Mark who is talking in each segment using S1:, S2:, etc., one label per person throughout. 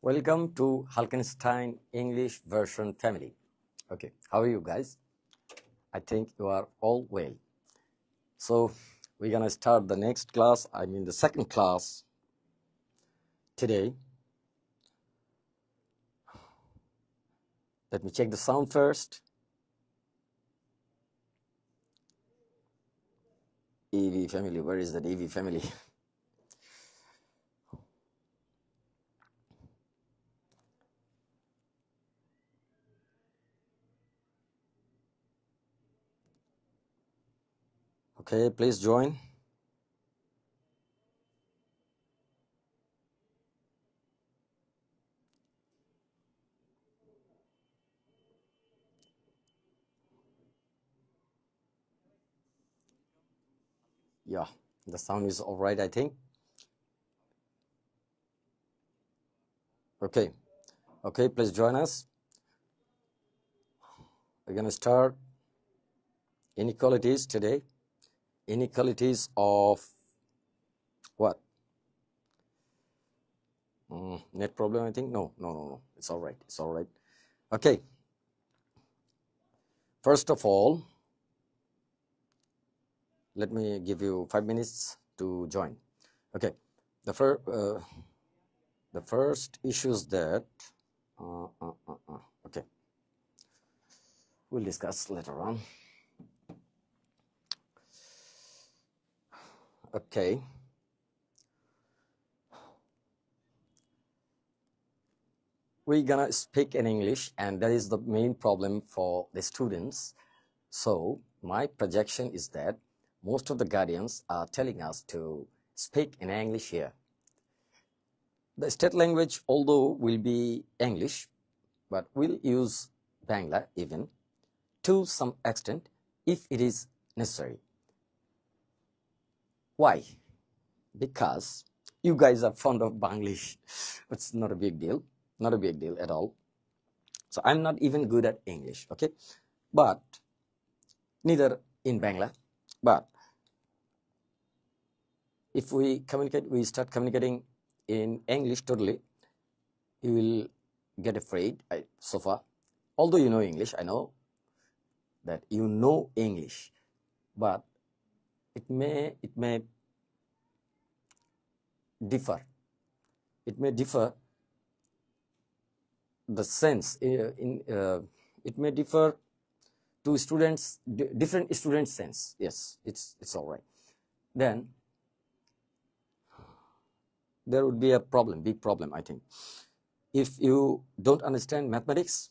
S1: Welcome to Halkenstein English version family. Okay, how are you guys? I think you are all well. So we're gonna start the next class, the second class today. Let me check the sound first. EV family, where is that EV family? Okay, please join. Yeah, the sound is all right, I think. Okay, please join us. We're gonna start inequalities today. Inequalities of what? Net problem, I think. No. It's all right. Okay. First of all, let me give you 5 minutes to join. Okay. The first issue is that okay, we'll discuss later on. Okay. We're gonna speak in English, and that is the main problem for the students. So my projection is that most of the guardians are telling us to speak in English here. The state language, although, will be English, but we'll use Bangla even to some extent if it is necessary. Why? Because you guys are fond of Banglish. It's not a big deal. Not a big deal at all. So I'm not even good at English, okay? But neither in Bangla. But if we start communicating in English totally, you will get afraid so far. Although you know English, I know that you know English, but it may differ. It may differ the sense it may differ to students, different student sense. Yes, it's all right. Then there would be a problem, big problem, I think. If you don't understand mathematics,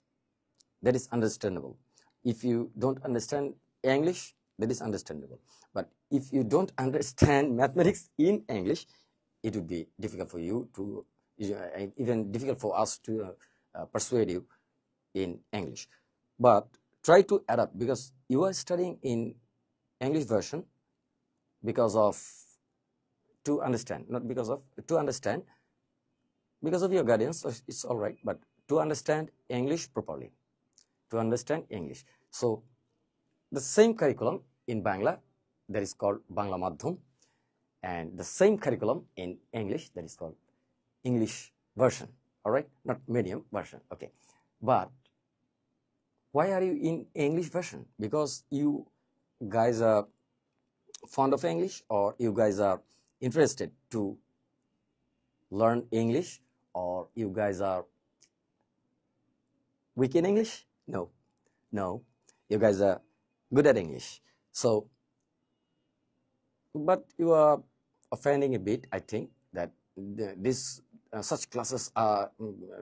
S1: that is understandable. If you don't understand English, that is understandable. But if you don't understand mathematics in English, it would be difficult for you to, even difficult for us to persuade you in English. But try to adapt, because you are studying in English version because of to understand, not because of to understand. Because of your guardians, it's all right, but to understand English properly, to understand English. So the same curriculum in Bangla, that is called Bangla Madhyam, and the same curriculum in English, that is called English version. All right, not medium version. Okay, but why are you in English version? Because you guys are fond of English, or you guys are interested to learn English, or you guys are weak in English? No, you guys are good at English. So, but you are offending a bit, I think, that this such classes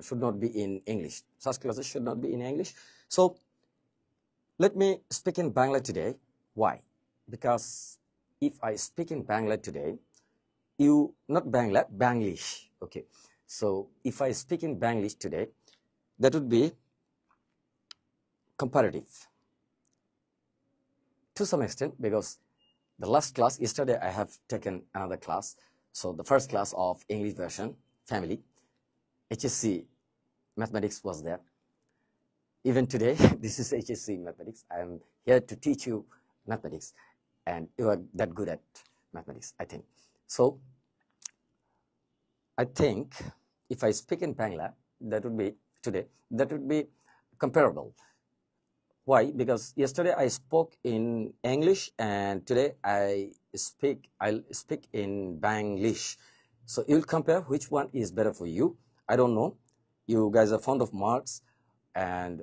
S1: should not be in English. Such classes should not be in English. So let me speak in Bangla today. Why? Because if I speak in Bangla today, not Bangla, Banglish. Okay. So if I speak in Banglish today, that would be comparative to some extent, because the last class, yesterday, I have taken another class. So the first class of English version family, HSC mathematics was there. Even today, this is HSC mathematics. I am here to teach you mathematics, and you are that good at mathematics, I think. So I think if I speak in Bangla, that would be today, that would be comparable. Why? Because yesterday I spoke in English and today I'll speak in Banglish. So you'll compare which one is better for you. I don't know. You guys are fond of marks and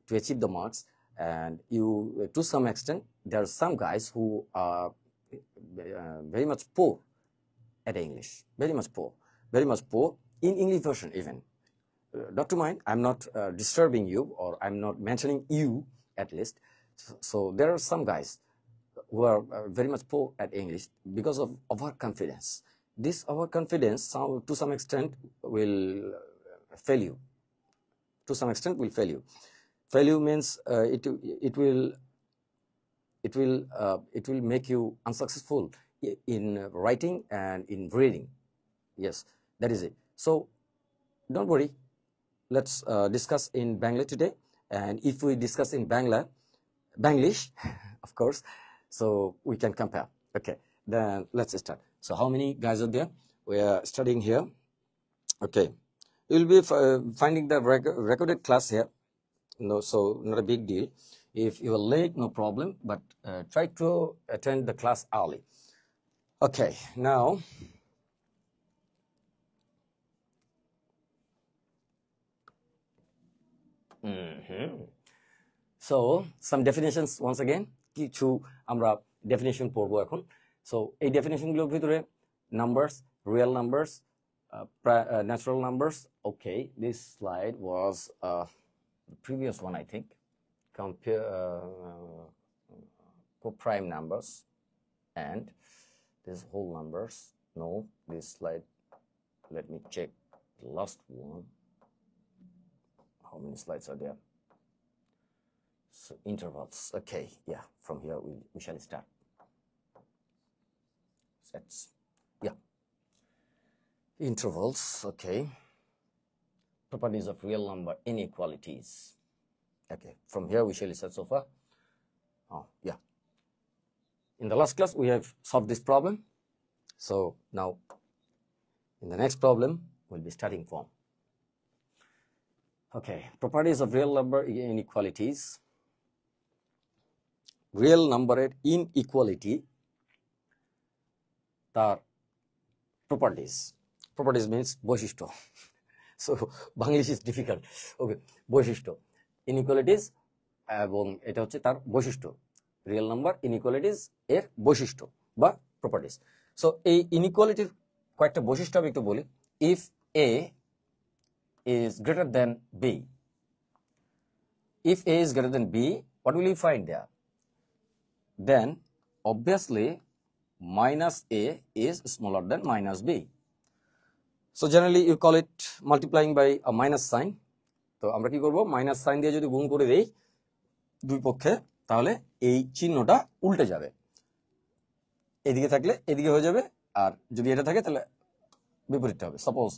S1: to achieve the marks, and you, to some extent, there are some guys who are very much poor at English, very much poor in English version even. Not to mind, I'm not disturbing you, or I'm not mentioning you at least. So there are some guys who are very much poor at English because of overconfidence. This overconfidence to some extent will fail you. To some extent will fail you. Failure means it will make you unsuccessful in writing and in reading. Yes, that is it. So don't worry. Let's discuss in Bangla today. And if we discuss in Banglish, of course, so we can compare. Okay, then let's start. So how many guys are there? We are studying here. Okay, you'll be finding the recorded class here. No, so not a big deal. If you are late, no problem, but try to attend the class early. Okay, now so some definitions once again. কিছু আমরা definition পড়বো এখন. So এই definition গুলোর ভিতরে numbers, real numbers, natural numbers. Okay, this slide was the previous one, I think. Compare co-prime numbers and this whole numbers. No, this slide, let me check the last one. How many slides are there? So intervals. Okay, yeah, from here we shall start. Sets. Yeah, intervals. Okay, properties of real number inequalities. Okay, from here we shall start so far. Oh, yeah. In the last class we have solved this problem. So now in the next problem we'll be starting from. Okay, properties of real number inequalities. Real number inequality, tar properties. Properties means বৈশিষ্ট্য. So English is difficult. Okay, বৈশিষ্ট্য, inequalities এবং এটা হচ্ছে তার বৈশিষ্ট্য. Real number inequalities এর বৈশিষ্ট্য বা properties. So এই inequality কয়েকটা বৈশিষ্ট্য আমি একটু বলি. If A is greater than B, if A is greater than B, what will you find there? Then obviously minus A is smaller than minus B. So generally you call it multiplying by a minus sign. তো আমরা কি করব, minus sine দিয়ে যদি গুণ করে দেই দুই পক্ষে, তাহলে এই চিহ্নটা উল্টে যাবে। এদিকে থাকলে এদিকে হয়ে যাবে, আর যদি এটা থাকে তাহলে বিপরীতটা হবে। সাপোজ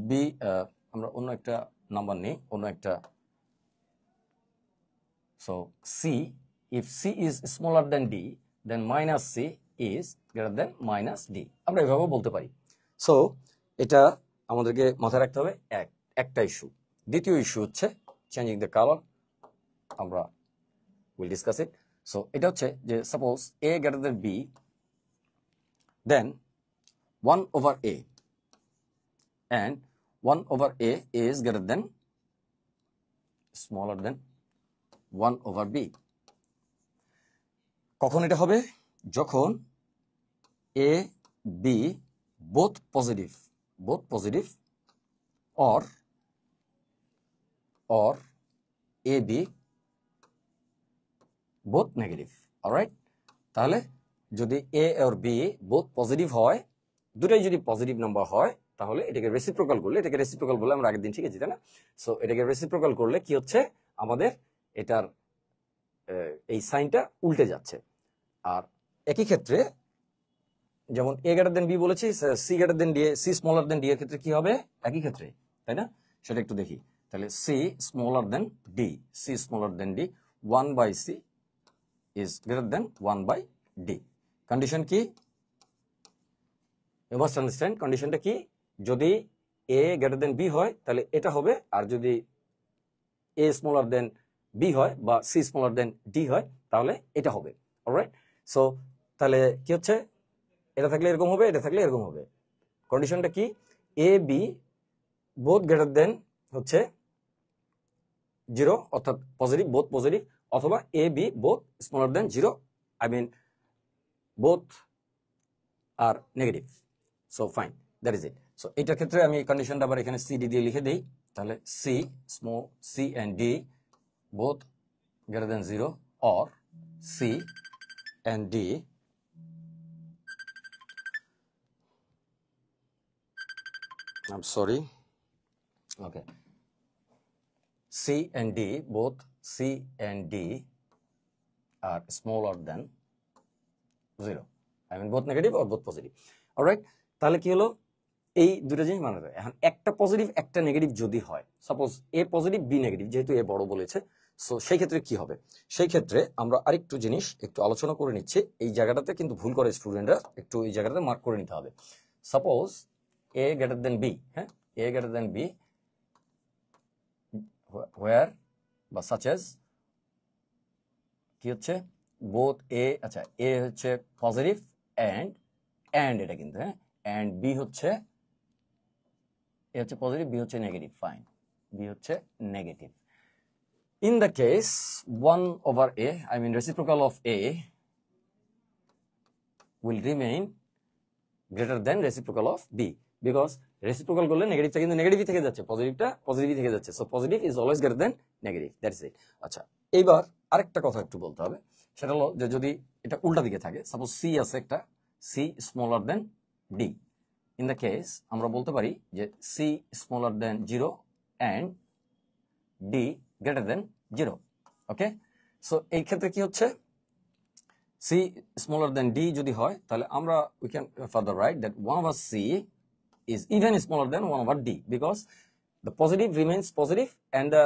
S1: বি, আমরা অন্য একটা নাম্বার নেই, অন্য একটা। So C, if C is smaller than D, then minus C is greater than minus D. আমরা এভাবে বলতে পারি। সো এটা আমাদেরকে মাথায় রাখতে হবে একটা ইস্যু। দ্বিতীয় ইস্যু হচ্ছে চেঞ্জিং দ্য কালার, আমরা উইল ডিসকাস ইট। সো এটা হচ্ছে যে suppose A greater than B, then 1 over A and 1 over A is greater than smaller than 1 over B. কখন এটা হবে? যখন A, B both positive or A, B both negative. Alright, তাহলে যদি A or B both positive হয়, দুটাই যদি positive number হয়, তাহলে এটাকে রেসিপ্রোকাল করলে, এটাকে রেসিপ্রোকাল বলে আমরা আগের দিন শিখেছি, তাই না? সো এটাকে রেসিপ্রোকাল করলে কি হচ্ছে, আমাদের এটার এই সাইনটা উল্টে যাচ্ছে। আর একই ক্ষেত্রে যেমন A greater than B বলেছি, C greater than D, C smaller than D এর ক্ষেত্রে কি হবে? একই ক্ষেত্রে, তাই না? সেটা একটু দেখি। তাহলে C smaller than D, C smaller than D, 1 by C is greater than 1 by D. Condition কি? You must understand কন্ডিশনটা কি? যদি এ গ্রেটার দেন বি হয় তাহলে এটা হবে, আর যদি এ স্মলার দেন বি হয় বা সি স্মলার দেন ডি হয় তাহলে এটা হবে। অলরাইট, সো তাহলে কি হচ্ছে, এটা থাকলে এরকম হবে, এটা থাকলে এরকম হবে। কন্ডিশনটা কি, A B both greater than হচ্ছে 0 অর্থাৎ পজিটিভ, বোথ পজিটিভ, অথবা A B both smaller than 0, I mean both are negative. So fine, that is it. So এটার ক্ষেত্রে আমি কন্ডিশনটা আবার এখানে সি ডি দিয়ে লিখে দিই, তাহলে C small C and D both greater than 0 or C and D I'm sorry, okay, C and D, both C and D are smaller than 0, I mean both negative or both positive. Alright, তাহলে কি হলো, এই দুটো জিনিস মনে রাখবে। এখন একটা পজিটিভ একটা নেগেটিভ যদি হয়, সাপোজ এ পজিটিভ বি নেগেটিভ, যেহেতু এ বড় বলেছে, সো সেই ক্ষেত্রে কি হবে, সেই ক্ষেত্রে আমরা আরেকটু জিনিস একটু আলোচনা করে নিচ্ছি। এই জায়গাটাতে কিন্তু ভুল করে স্টুডেন্টরা, একটু এই জায়গাটাতে মার্ক করে নিতে হবে। সাপোজ এ গ্রেটার দেন বি, হ্যাঁ, এ গ্রেটার দেন বি হোয়ার বা সাচ এজ কি হচ্ছে, বোথ এ, আচ্ছা এ হচ্ছে পজিটিভ অ্যান্ড এটা কিন্তু, হ্যাঁ, অ্যান্ড বি হচ্ছে, এ হচ্ছে পজিটিভ, বি হচ্ছে নেগেটিভ, ফাইন, বি হচ্ছে negative. In the case 1 over a, I mean reciprocal of a will remain greater than reciprocal of b, because reciprocal করলে নেগেটিভটা কিন্তু নেগেটিভই থেকে যাচ্ছে, পজিটিভটা পজিটিভই থেকে যাচ্ছে, so positive is always greater than negative, that is ইট। আচ্ছা, এইবার আরেকটা কথা একটু বলতে হবে, সেটা হলো যে যদি এটা উল্টা দিকে থাকে, সাপোজ সি আছে একটা, C smaller than D, in the case আমরা বলতে পারি যে C smaller than 0 and D greater than 0, okay. So এই ক্ষেত্রে কি হচ্ছে, সি স্মলার দেন ডি যদি হয় তাহলে আমরা we can further right that 1 over c is even smaller than 1 over d, because the positive remains positive and the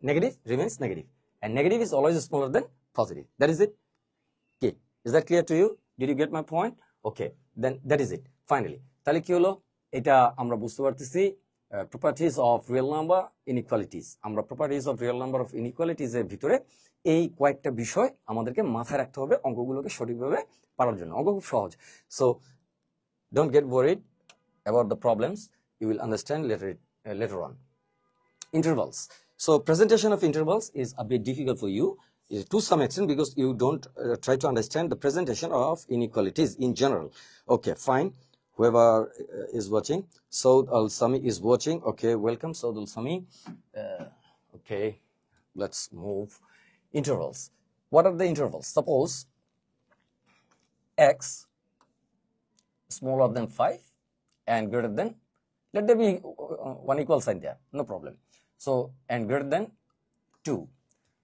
S1: negative remains negative, and negative is always smaller than positive, that is it. Okay, is that clear to you? Did you get my point? Okay, then that is it finally. তাহলে কি হলো, এটা আমরা বুঝতে পারতেছি properties of real number inequalities, আমরা properties of real number of inequalities এর ভিতরে এই কয়েকটা বিষয় আমাদেরকে মাথায় রাখতে হবে অঙ্কগুলোকে সঠিকভাবে পারার জন্য। অঙ্ক খুব সহজ, so don't get worried about the problems, you will understand later on. Intervals. So presentation of intervals is a bit difficult for you to some extent, because you don't try to understand the presentation of inequalities in general. Okay, fine. Whoever is watching, Saud Al Sami is watching. Okay, welcome Saud Al Sami. Okay, let's move. Intervals. What are the intervals? Suppose x smaller than 5 and greater than, let there be one equal sign there, no problem. So and greater than 2,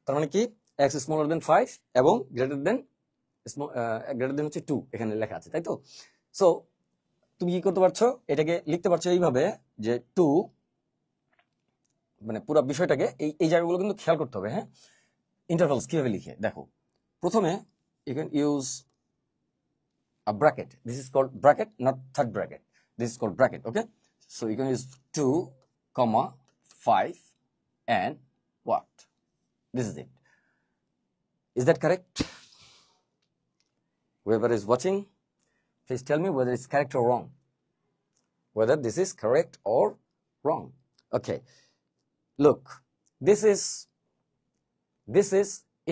S1: তার মানে কি x smaller than 5 এবং greater than হচ্ছে 2 এখানে লেখা আছে, তাই তো? সো তুমি কি করতে পারছো, এটাকে লিখতে পারছো এইভাবে যে 2, মানে পুরো বিষয়টাকে এই জায়গাগুলো কিন্তু খেয়াল করতে হবে, হ্যাঁ। ইন্টারভালস কিভাবে লিখে দেখো, প্রথমে you can use a bracket. This is called bracket, not third bracket. This is called bracket, okay? So you can use 2, 5 and what? This is it. Is that correct? Whoever is watching, please tell me whether it's correct or wrong. Whether this is correct or wrong. Okay. Look, this is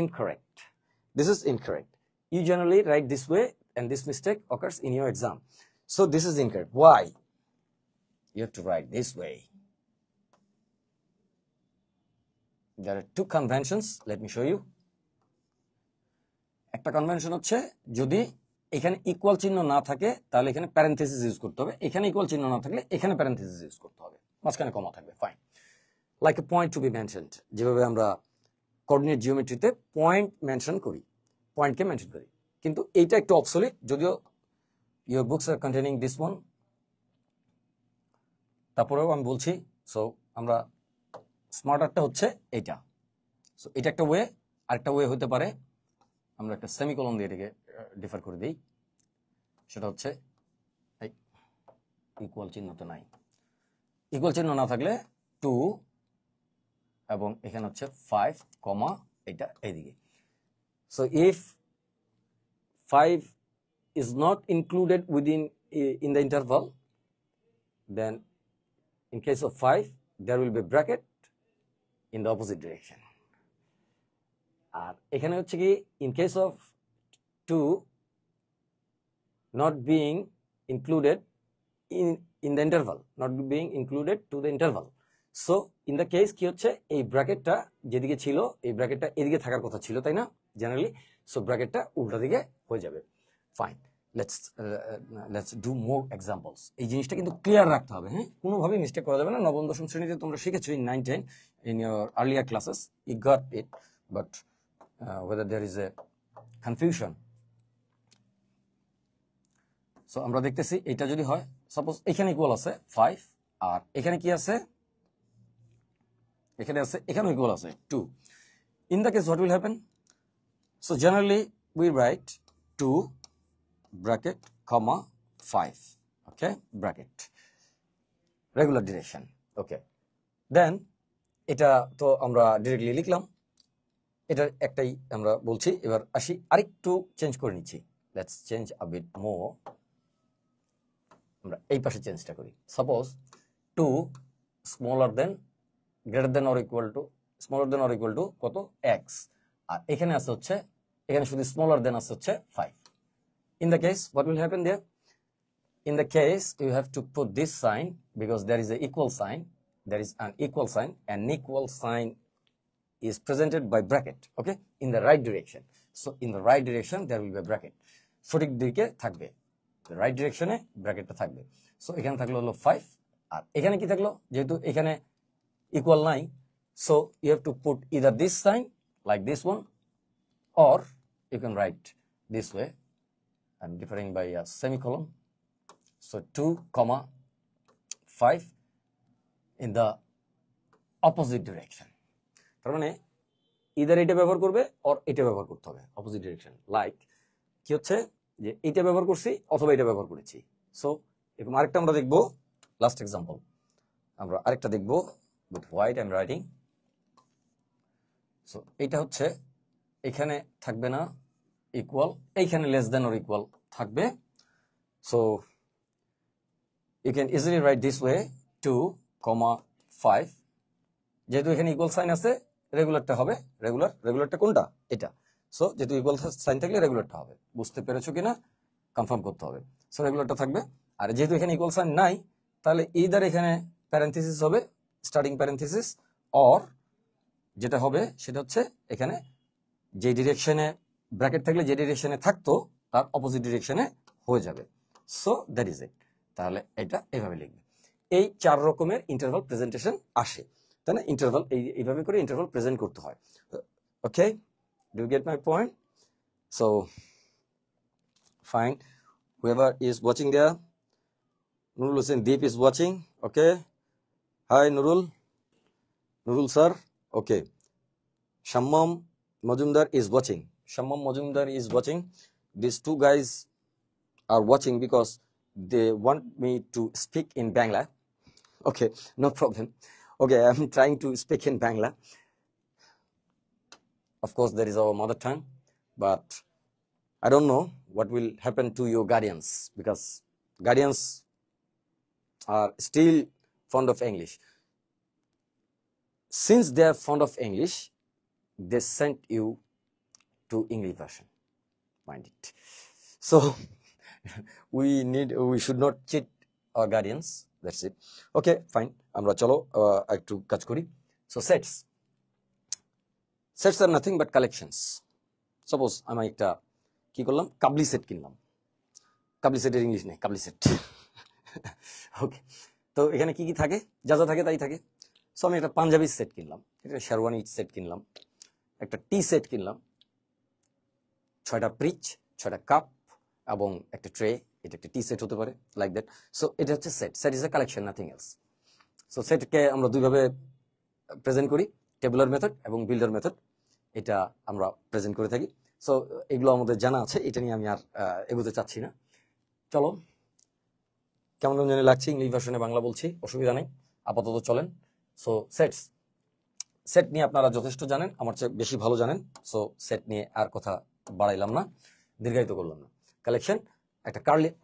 S1: incorrect. This is incorrect. You generally write this way, and this mistake occurs in your exam. So this is incorrect. Why? You have to write this way. There are two conventions. Let me show you. একটা convention হচ্ছে যদি এখানে equal চিহ্ন না থাকে তাহলে এখানে parenthesis use করতে হবে, এখানে ইকুয়াল চিহ্ন না থাকলে এখানে প্যারেনথেসিস ইউজ করতে হবে, মাঝখানে কমা থাকবে, fine. Like a point to be mentioned, যেভাবে আমরা কোঅর্ডিনেট জিওমেট্রিতে পয়েন্ট মেনশন করি, পয়েন্টকে মেনশন করি, কিন্তু এইটা একটু অবসলিট, যদিও your books are containing this one, তারপরেও আমি বলছি। সো আমরা স্মার্টারটা হচ্ছে এইটা। সো এটা একটা ওয়ে, আরেকটা ওয়ে হতে পারে আমরা একটা সেমিকোলন দিয়ে এটাকে ডিফার করে দিই, সেটা হচ্ছে ইকুয়াল চিহ্ন তো নাই, ইকুয়াল চিহ্ন না থাকলে 2 এবং এখানে হচ্ছে 5 কমা এটা এইদিকে। So if 5 is not included within in the interval, then in case of 5 there will be bracket in the opposite direction. আর এখানে হচ্ছে কি in case of 2 not being included in the interval, not being included to the interval, so in the case কি হচ্ছে এই ব্র্যাকেটটা যেদিকে ছিল এই ব্র্যাকেটটা এদিকে থাকার কথা ছিল, তাই না জেনারেলি, সো ব্র্যাকেটটা উল্টা দিকে হয়ে যাবে। Fine, let's do more examples. এই জিনিসটা কিন্তু ক্লিয়ার রাখতে হবে, হ্যাঁ, কোনোভাবেই মিস্টেক করা যাবে না। নবম দশম শ্রেণীতে তোমরা শিখেছো in 9 10 in your earlier classes, you got it, but whether there is a confusion. So আমরা দেখতেছি এটা যদি হয়, সাপোজ এখানে ইকুয়াল আছে 5 আর এখানে কি আছে, এখানে আছে, এখানেও ইকুয়াল আছে 2. In the case what will happen? So generally we write 2 bracket comma 5, okay, bracket, regular direction, okay. Then এটা তো আমরা ডিরেক্টলি লিখলাম, এটা একটাই আমরা বলছি। এবার আসি আরেকটু চেঞ্জ করে নিচ্ছি, let's change a bit more. আমরা এই পাশে চেঞ্জটা করি, suppose 2 smaller than greater than or equal to, smaller than or equal to কত x, আর এখানে আছে হচ্ছে, এখানে শুধু স্মলার দেন আছে হচ্ছে 5. In the case what will happen there? In the case you have to put this sign because there is a equal sign, there is an equal sign, and equal sign is presented by bracket, okay, in the right direction. So in the right direction there will be a bracket, সঠিক দিকে থাকবে, the right direction এ ব্র্যাকেটটা থাকবে। So এখানে থাকলো হলো 5 আর এখানে কি থাকলো, যেহেতু এখানে equal নাই, so you have to put either this sign like this one or you can write this way. I'm differing by a semicolon. So 2 comma 5 in the opposite direction. তার মানে either এটা ব্যবহার করবে or এটা ব্যবহার করতে হবে, opposite direction, লাইক কি হচ্ছে যে এটা ব্যবহার করছি অথবা এটা ব্যবহার করেছি। সো এরকম আরেকটা আমরা দেখবো, লাস্ট এক্সাম্পল আমরা আরেকটা দেখবো with white I'm writing. So এটা হচ্ছে এখানে থাকবে না ইকুয়াল, এইখানে লেস দেন অর ইকুয়াল থাকবে। So you can easily write this way 2 comma 5, যেহেতু এখানে ইকুয়াল সাইন আছে রেগুলারটা হবে, রেগুলারটা কোনটা, এটা। সো যেহেতু ইকুয়াল সাইন থাকলে রেগুলারটা হবে, বুঝতে পেরেছো কিনা কনফার্ম করতে হবে। সো রেগুলারটা থাকবে, আর যেহেতু এখানে ইকুয়াল সাইন নাই তাহলে ইদার এখানে প্যারেনথেসিস হবে, স্টার্টিং প্যারেনথেসিস, অর যেটা হবে সেটা হচ্ছে এখানে যে ডিরেকশনে ব্র্যাকেট থাকলে যে ডিরেকশনে থাকতো তার অপোজিট ডিরেকশনে হয়ে যাবে। সো দ্যাট ইজ ইট। তাহলে এটা এভাবে লিখবে। এই 4 রকমের ইন্টারভাল প্রেজেন্টেশন আসে, তাই না? ইন্টারভাল এইভাবে করে ইন্টারভাল প্রেজেন্ট করতে হয়। Okay, do you get my point? So fine, whoever is watching there, Nurul Hussain Deep is watching. Okay, hi Nurul sir. Okay, Shammam Majumdar is watching. Shammam Majumdar is watching. These two guys are watching because they want me to speak in Bangla. Okay, no problem. Okay, I'm trying to speak in Bangla. Of course, that is our mother tongue, but I don't know what will happen to your guardians, because guardians are still fond of English. Since they are fond of English, they sent you to English version, mind it. So we should not cheat our guardians, that's it. Okay, fine, আমরা চলো একটু কাজ করি। So sets are nothing but collections. Suppose আমি একটা কি করলাম, কাবলি সেট কিনলাম। কাবলি সেটের ইংলিশ নেই, কাবলি সেট। ওকে, তো এখানে কি কি থাকে, যা যা থাকে তাই থাকে। সো আমি একটা পাঞ্জাবি সেট কিনলাম, একটা শেরওয়ানি সেট কিনলাম, একটা টি সেট কিনলাম, 6টা প্রিচ, 6টা কাপ এবং একটা ট্রে, এটা একটা টি সেট হতে পারে, লাইক দ্যাট। সো এটা হচ্ছে set. Set is a collection, nothing else. So সেটকে আমরা দুইভাবে প্রেজেন্ট করি, টেবুলার মেথড এবং বিল্ডার মেথড, এটা আমরা প্রেজেন্ট করে থাকি। সো এগুলো আমাদের জানা আছে, এটা নিয়ে আমি আর এগোতে চাচ্ছি না। চলো, কেমন জানি লাগছে ইংলিশ ভার্সনে বাংলা বলছি, অসুবিধা নেই। আপাতত চলেন। সো সেটস, সেট নিয়ে আপনারা যথেষ্ট জানেন, আমার চেয়ে বেশি ভালো জানেন। সো সেট নিয়ে আর কথা বাড়াইলাম না, দীর্ঘায়িত করলাম না। কালেকশন,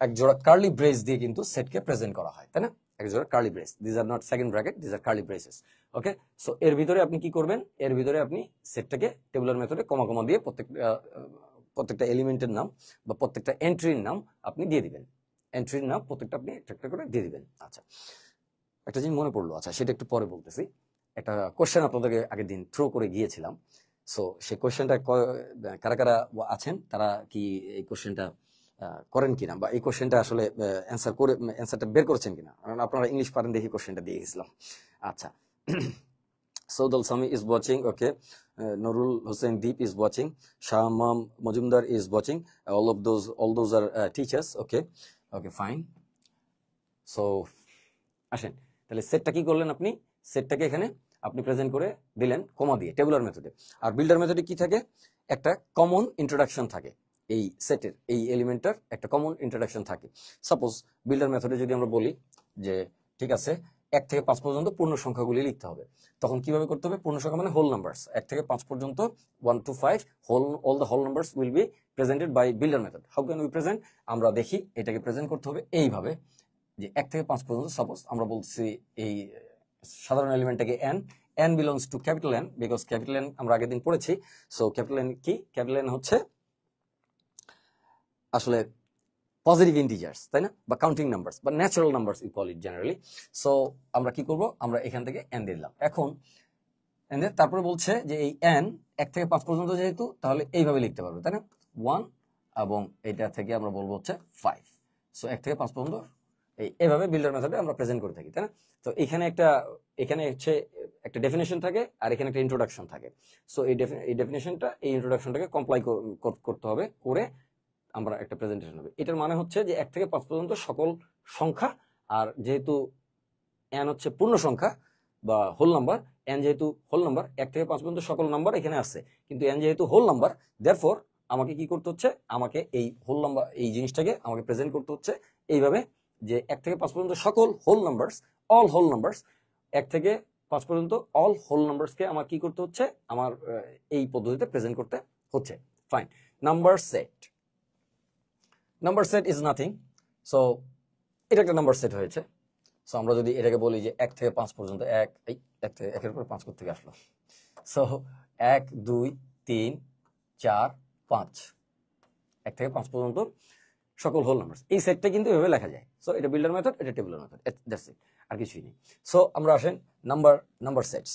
S1: এক জোড়া কার্লি ব্রেস দিয়ে কিন্তু সেটকে প্রেজেন্ট করা হয়, তাই না? এক জোড়া curly brace, this are not second bracket, this are curly braces. Okay, so এর ভিতরে আপনি কি করবেন, এর ভিতরে আপনি সেটটাকে টেবুলার মেথডে কমা কমা দিয়ে প্রত্যেকটা এলিমেন্টের নাম বা প্রত্যেকটা এন্ট্রির নাম আপনি দিয়ে দিবেন। এন্ট্রির নাম প্রত্যেকটা আপনি একটা করে দিয়ে দিবেন। আচ্ছা, একটা জিনিস মনে পড়লো, আচ্ছা সেটা একটু পরে বলতেছি। একটা কোশ্চেন আপনাদেরকে আগের দিন থ্রো করে গিয়েছিলাম। সো সেই কোশ্চেনটা কারা কারা আছেন, তারা কি এই কোশ্চেনটা করেন কিনা, বা এই কোশ্চেনটা আসলে অ্যান্সারটা বের করেছেন কিনা? কারণ আপনারা ইংলিশ পারেন দেখি কোশ্চেনটা দিয়ে গেছিলাম। আচ্ছা, Saudal Sami is watching. Okay, Nurul Hussain Deep is watching. Shamam Majumdar is watching. All those are teachers. Okay, fine. So আসেন তাহলে সেটটা কি করলেন, আপনি সেটটাকে এখানে আপনি প্রেজেন্ট করে দিলেন কমা দিয়ে টেবুলার মেথডে। আর বিল্ডার মেথডে কি থাকে, একটা কমন ইন্ট্রোডাকশন থাকে, এই সেটের এই এলিমেন্টটার একটা কমন ইন্ট্রোডাকশন থাকে। সাপোজ বিল্ডার মেথডে যদি আমরা বলি যে ঠিক আছে 1 থেকে 5 পর্যন্ত পূর্ণ সংখ্যাগুলি লিখতে হবে, তখন কিভাবে করতে হবে? পূর্ণ সংখ্যা মানে হোল নাম্বারস, 1 থেকে 5 পর্যন্ত 1 to 5 all the whole numbers will be presented by builder method. How can we present? আমরা দেখি এটাকে প্রেজেন্ট করতে হবে এইভাবে যে 1 থেকে 5 পর্যন্ত। সাপোজ আমরা বলছি এই সাধারণ এলিমেন্টটাকে n belongs to capital N, because capital N আমরা আগের দিন পড়েছি। সো ক্যাপিটাল N কি? ক্যাপিটাল N হচ্ছে আসলে পজিটিভ ইন্টিজার্স, তাই না? বা কাউন্টিং নাম্বারস বা natural numbers you call it generally. So আমরা কি করব, আমরা এখান থেকে n দিয়ে দিলাম। এখন তারপরে বলছে যে এই n 1 থেকে 5 পর্যন্ত যেহেতু, তাহলে এইভাবে লিখতে পারবে, তাই না? 1 এবং এটা থেকে আমরা বলবো হচ্ছে 5। সো 1 থেকে 5 পর্যন্ত এইভাবে বিল্ডার মেথডে আমরা প্রেজেন্ট করে থাকি, তাই না? তো এখানে হচ্ছে একটা ডেফিনেশন থাকে আর এখানে একটা ইন্ট্রোডাকশন থাকে। সো এই ডেফিনেশনটা এই ইন্ট্রোডাকশনটাকে কমপ্লাই করতে হবে, করে আমরা একটা প্রেজেন্টেশন হবে। এটার মানে হচ্ছে যে 1 থেকে 5 পর্যন্ত সকল সংখ্যা, আর যেহেতু n হচ্ছে পূর্ণ সংখ্যা বা হোল নাম্বার, n যেহেতু হোল নাম্বার, 1 থেকে 5 পর্যন্ত সকল নাম্বার এখানে আছে, কিন্তু n যেহেতু হোল নাম্বার, দেয়ারফর আমাকে কি করতে হচ্ছে, আমাকে এই হোল নাম্বার এই জিনিসটাকে আমাকে প্রেজেন্ট করতে হচ্ছে এইভাবে যে 1 থেকে 5 পর্যন্ত সকল whole numbers, all whole numbers, 1 থেকে 5 পর্যন্ত অল হোল নাম্বারসকে আমার কি করতে হচ্ছে, আমার এই পদ্ধতিতে প্রেজেন্ট করতে হচ্ছে। Fine, number set is nothing. So এটা একটা নাম্বার সেট হয়েছে। সো আমরা যদি এটাকে বলি যে 1 থেকে 5 পর্যন্ত, 1 উপরে 5 থেকে আসলো। সো 1 2 3 4 5, 1 থেকে 5 পর্যন্ত সকল হোল নাম্বারস, এই সেটটা কিন্তু এভাবে লেখা যায়। সো এটা বিল্ডার মেথড, এটা টেবুলার মেথড, দ্যাটস ইট, আর কিছুই নেই। সো আমরা আসেন number sets,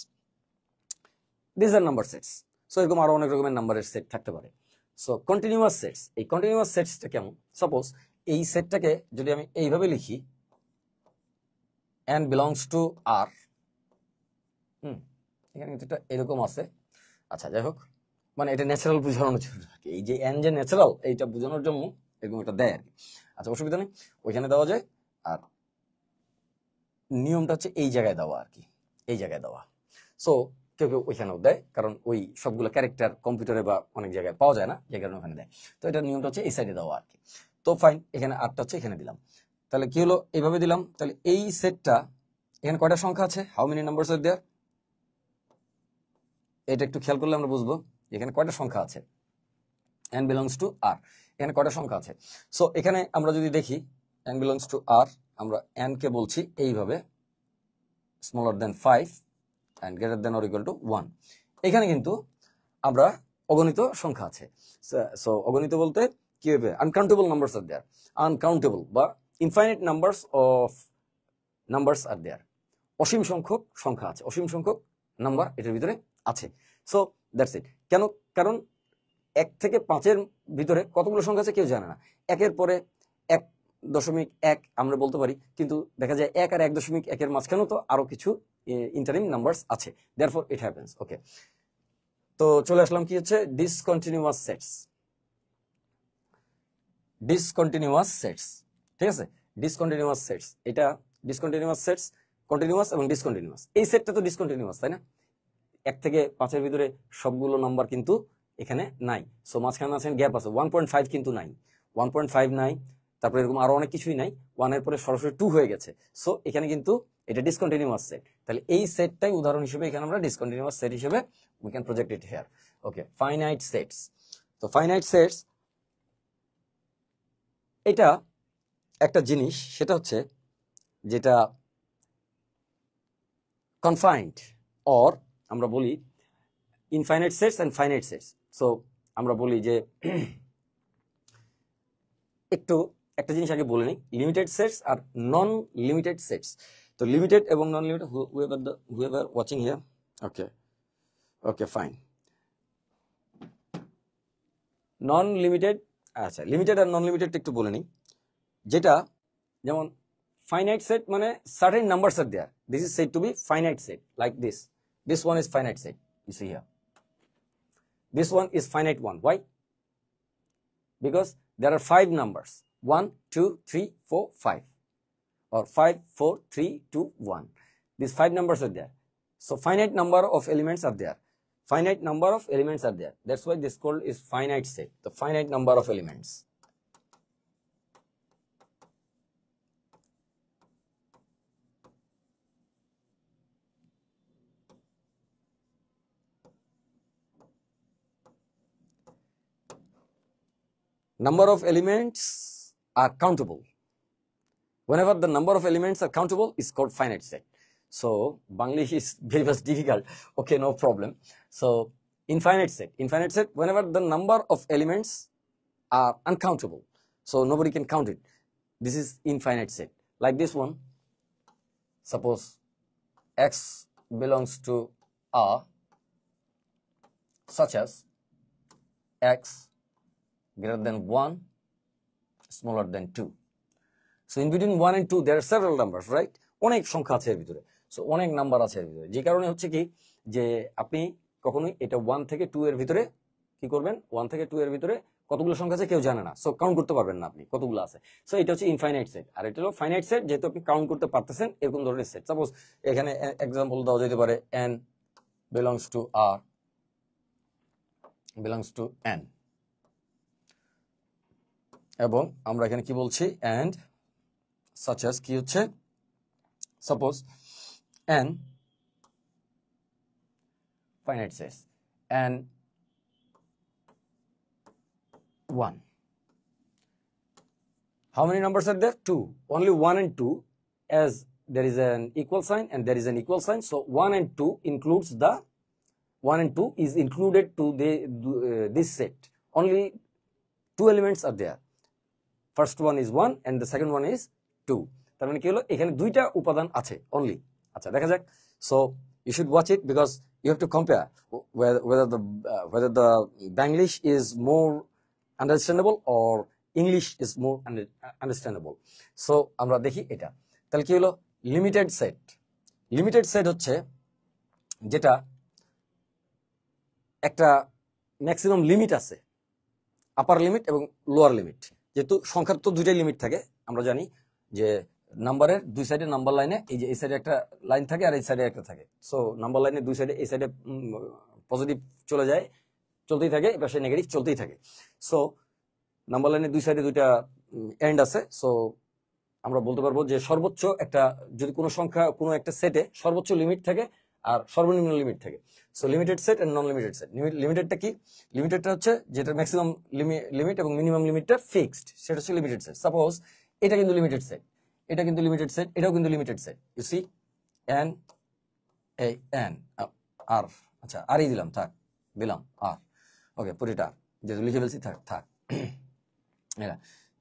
S1: this are number sets. So এরকম আরো অনেক রকমের নাম্বারের সেট থাকতে পারে। সো কন্টিনিউয়াস সেটস, এই কন্টিনিউয়াস সেটসটা কেমন? সাপোজ এই সেটটাকে যদি আমি এইভাবে লিখি, n belongs to r, এখানে কিন্তু এরকম আছে। আচ্ছা যাই হোক, মানে এটা ন্যাচারাল বোঝানোর জন্য, এই যে n যে ন্যাচারাল এইটা বোঝানোর জন্য এরকম একটা দেয় আর কি। আচ্ছা অসুবিধা নেই, ওইখানে দেওয়া যায়। আর নিয়মটা হচ্ছে এই জায়গায় দেওয়া আর কি, এই জায়গায় দেওয়া। সো কেউ কেউ ওইখানেও দেয়, কারণ ওই সবগুলো ক্যারেক্টার কম্পিউটারে বা অনেক জায়গায় পাওয়া যায় না, যে কারণে ওখানে দেয়। তো এটার নিয়মটা হচ্ছে এই সাইডে দেওয়া আর কি। তো ফাইন, এখানে 8টা হচ্ছে এখানে দিলাম। তাহলে কি হলো, এইভাবে দিলাম। তাহলে এই সেটটা এখানে কয়টা সংখ্যা আছে, হাউ মেনি নাম্বারস আর দেয়ার, এটা একটু খেয়াল করলে আমরা বুঝবো এখানে কয়টা সংখ্যা আছে। n belongs to r, এখানে কয়টা সংখ্যা আছে। সো এখানে আমরা যদি দেখি n belongs to r, আমরা n কে বলছি এইভাবে smaller than 5 and greater than or equal to 1। এখানে কিন্তু আমরা অগণিত সংখ্যা আছে। সো অগণিত বলতে কি হবে, uncountable numbers are there, uncountable বা infinite numbers of numbers are দেয়ার, অসীম সংখ্যক সংখ্যা আছে, অসীম সংখ্যক নাম্বার এটার ভিতরে আছে। সো দ্যাটস ইট। কেন? কারণ 1 থেকে 5-এর ভিতরে কতগুলো সংখ্যা আছে কেউ জানে না। 1-এর পরে 1.1 আমরা বলতে পারি, কিন্তু দেখা যায় 1 আর 1.1-এর মাঝখানেও তো আরো কিছু ইন্টারিম নাম্বারস আছে, দেয়ারফর ইট হ্যাপেন্স। ওকে, তো চলে আসলাম কি হচ্ছে ডিসকন্টিনিউয়াস সেটস। ডিসকন্টিনিউয়াস সেটস, ঠিক আছে, ডিসকন্টিনিউয়াস সেটস। এটা ডিসকন্টিনিউয়াস সেটস, কন্টিনিউয়াস এবং ডিসকন্টিনিউয়াস। এই সেটটা তো ডিসকন্টিনিউয়াস, তাই না? 1 থেকে 5-এর ভিতরে সবগুলো নাম্বার কিন্তু এখানে নাই। সো মাঝখানে আছেন গ্যাপ আছে, 1.5 কিন্তু নাই, 1.5 নাই, তারপরে এরকম আরো অনেক কিছুই নাই। 1 এর পরে সরাসরি 2 হয়ে গেছে। সো এখানে কিন্তু এটা ডিসকন্টিনিউয়াস সেট। তাহলে এই সেটটাই উদাহরণ হিসেবে এখানে আমরা ডিসকন্টিনিউয়াস সেট হিসেবে we can project it here. Okay, finite sets. তো ফাইনাইট সেটস এটা একটা জিনিস, সেটা হচ্ছে যেটা কনফাইন্ড, অর আমরা বলি infinite sets and finite sets. So আমরা বলি যে একটু একটা জিনিস আগে বলে নিই, লিমিটেড সেটস আর নন লিমিটেড সেটস। তো লিমিটেড এবং non limited, whoever watching here, okay fine, non limited, আচ্ছা লিমিটেড আর নন লিমিটেড একটু বলে নিই। যেটা যেমন ফাইনাইট সেট মানে certain numbers are there, this is said to be finite set, like this one is finite set, you see here, this one is finite one. Why? Because there are 5 numbers, 1 2 3 4 5, or 5 4 3 2 1. These 5 numbers are there, so finite number of elements are there, finite number of elements are there, that's why this called is finite set, the finite number of elements. Number of elements are countable. Whenever the number of elements are countable, is called finite set. So Banglish is very much difficult. Okay, no problem. So infinite set, whenever the number of elements are uncountable, so nobody can count it, this is infinite set. Like this one, suppose x belongs to R, such as x greater than 1, smaller than 2. So in between 1 and 2 there are several numbers, right? অনেক সংখ্যা আছে এর ভিতরে, so অনেক number আছে এর ভিতরে, যে কারণে হচ্ছে কি যে আপনি কখনোই এটা 1 থেকে 2 এর ভিতরে কি করবেন, 1 থেকে 2 এর ভিতরে কতগুলো সংখ্যা আছে কেউ জানে না, সো কাউন্ট করতে পারবেন না আপনি কতগুলো আছে। সো এটা হচ্ছে ইনফাইনাইট সেট, আর এটা হলো ফাইনাইট সেট, যেহেতু আপনি কাউন্ট করতে পারতেছেন এরকম ধরনের সেট। সাপোজ এখানে এক্সাম্পল দেওয়া যেতে পারে n belongs to r belongs to n, এবং আমরা এখানে কি বলছি, and such as কি হচ্ছে, suppose n finite sets and 1. How many numbers are there? 2. Only 1 and 2, as there is an equal sign and there is an equal sign, so 1 and 2 includes the 1 and 2 is included to this set. Only 2 elements are there. First one is 1 and the second one is 2. তার মানে কি হলো, এখানে দুইটা উপাদান আছে only। আচ্ছা দেখা যাক, so you should watch it because you have to compare whether the Banglish is more understandable or English is more understandable. So আমরা দেখি এটা, তাহলে কি হলো লিমিটেড সেট। লিমিটেড সেট হচ্ছে যেটা একটা ম্যাক্সিমাম লিমিট আছে, আপার লিমিট এবং লোয়ার লিমিট। যেহেতু সংখ্যার তো দুইটাই লিমিট থাকে, আমরা জানি যে নাম্বারের দুই সাইডে নাম্বার লাইনে এই যে এই সাইডে একটা লাইন থাকে আর এই সাইডে একটা থাকে, সো নাম্বার লাইনের দুই সাইডে এই সাইডে পজিটিভ চলে যায়, চলতেই থাকে, এপাশে নেগেটিভ চলতেই থাকে। সো নাম্বার লাইনের দুই সাইডে দুইটা এন্ড আছে, সো আমরা বলতে পারবো যে সর্বোচ্চ একটা, যদি কোনো সংখ্যা কোনো একটা সেটে সর্বোচ্চ লিমিট থাকে আর সর্বনিম্ন লিমিট থাকে। So limited set and non limited set. লিমিটেডটা কি, লিমিটেডটা হচ্ছে যেটা ম্যাক্সিমাম লিমিট এবং মিনিমাম লিমিটটা ফিক্সড, সেটা হচ্ছে লিমিটেড সেট। সাপোজ এটা কিন্তু লিমিটেড সেট, এটা কিন্তু লিমিটেড সেট, এটাও কিন্তু limited set. You see N এই এন আর, আচ্ছা আরই দিলাম, থাক দিলাম আর, ওকে পুরিটা যেহেতু লিখে ফেলছি থাক থাক।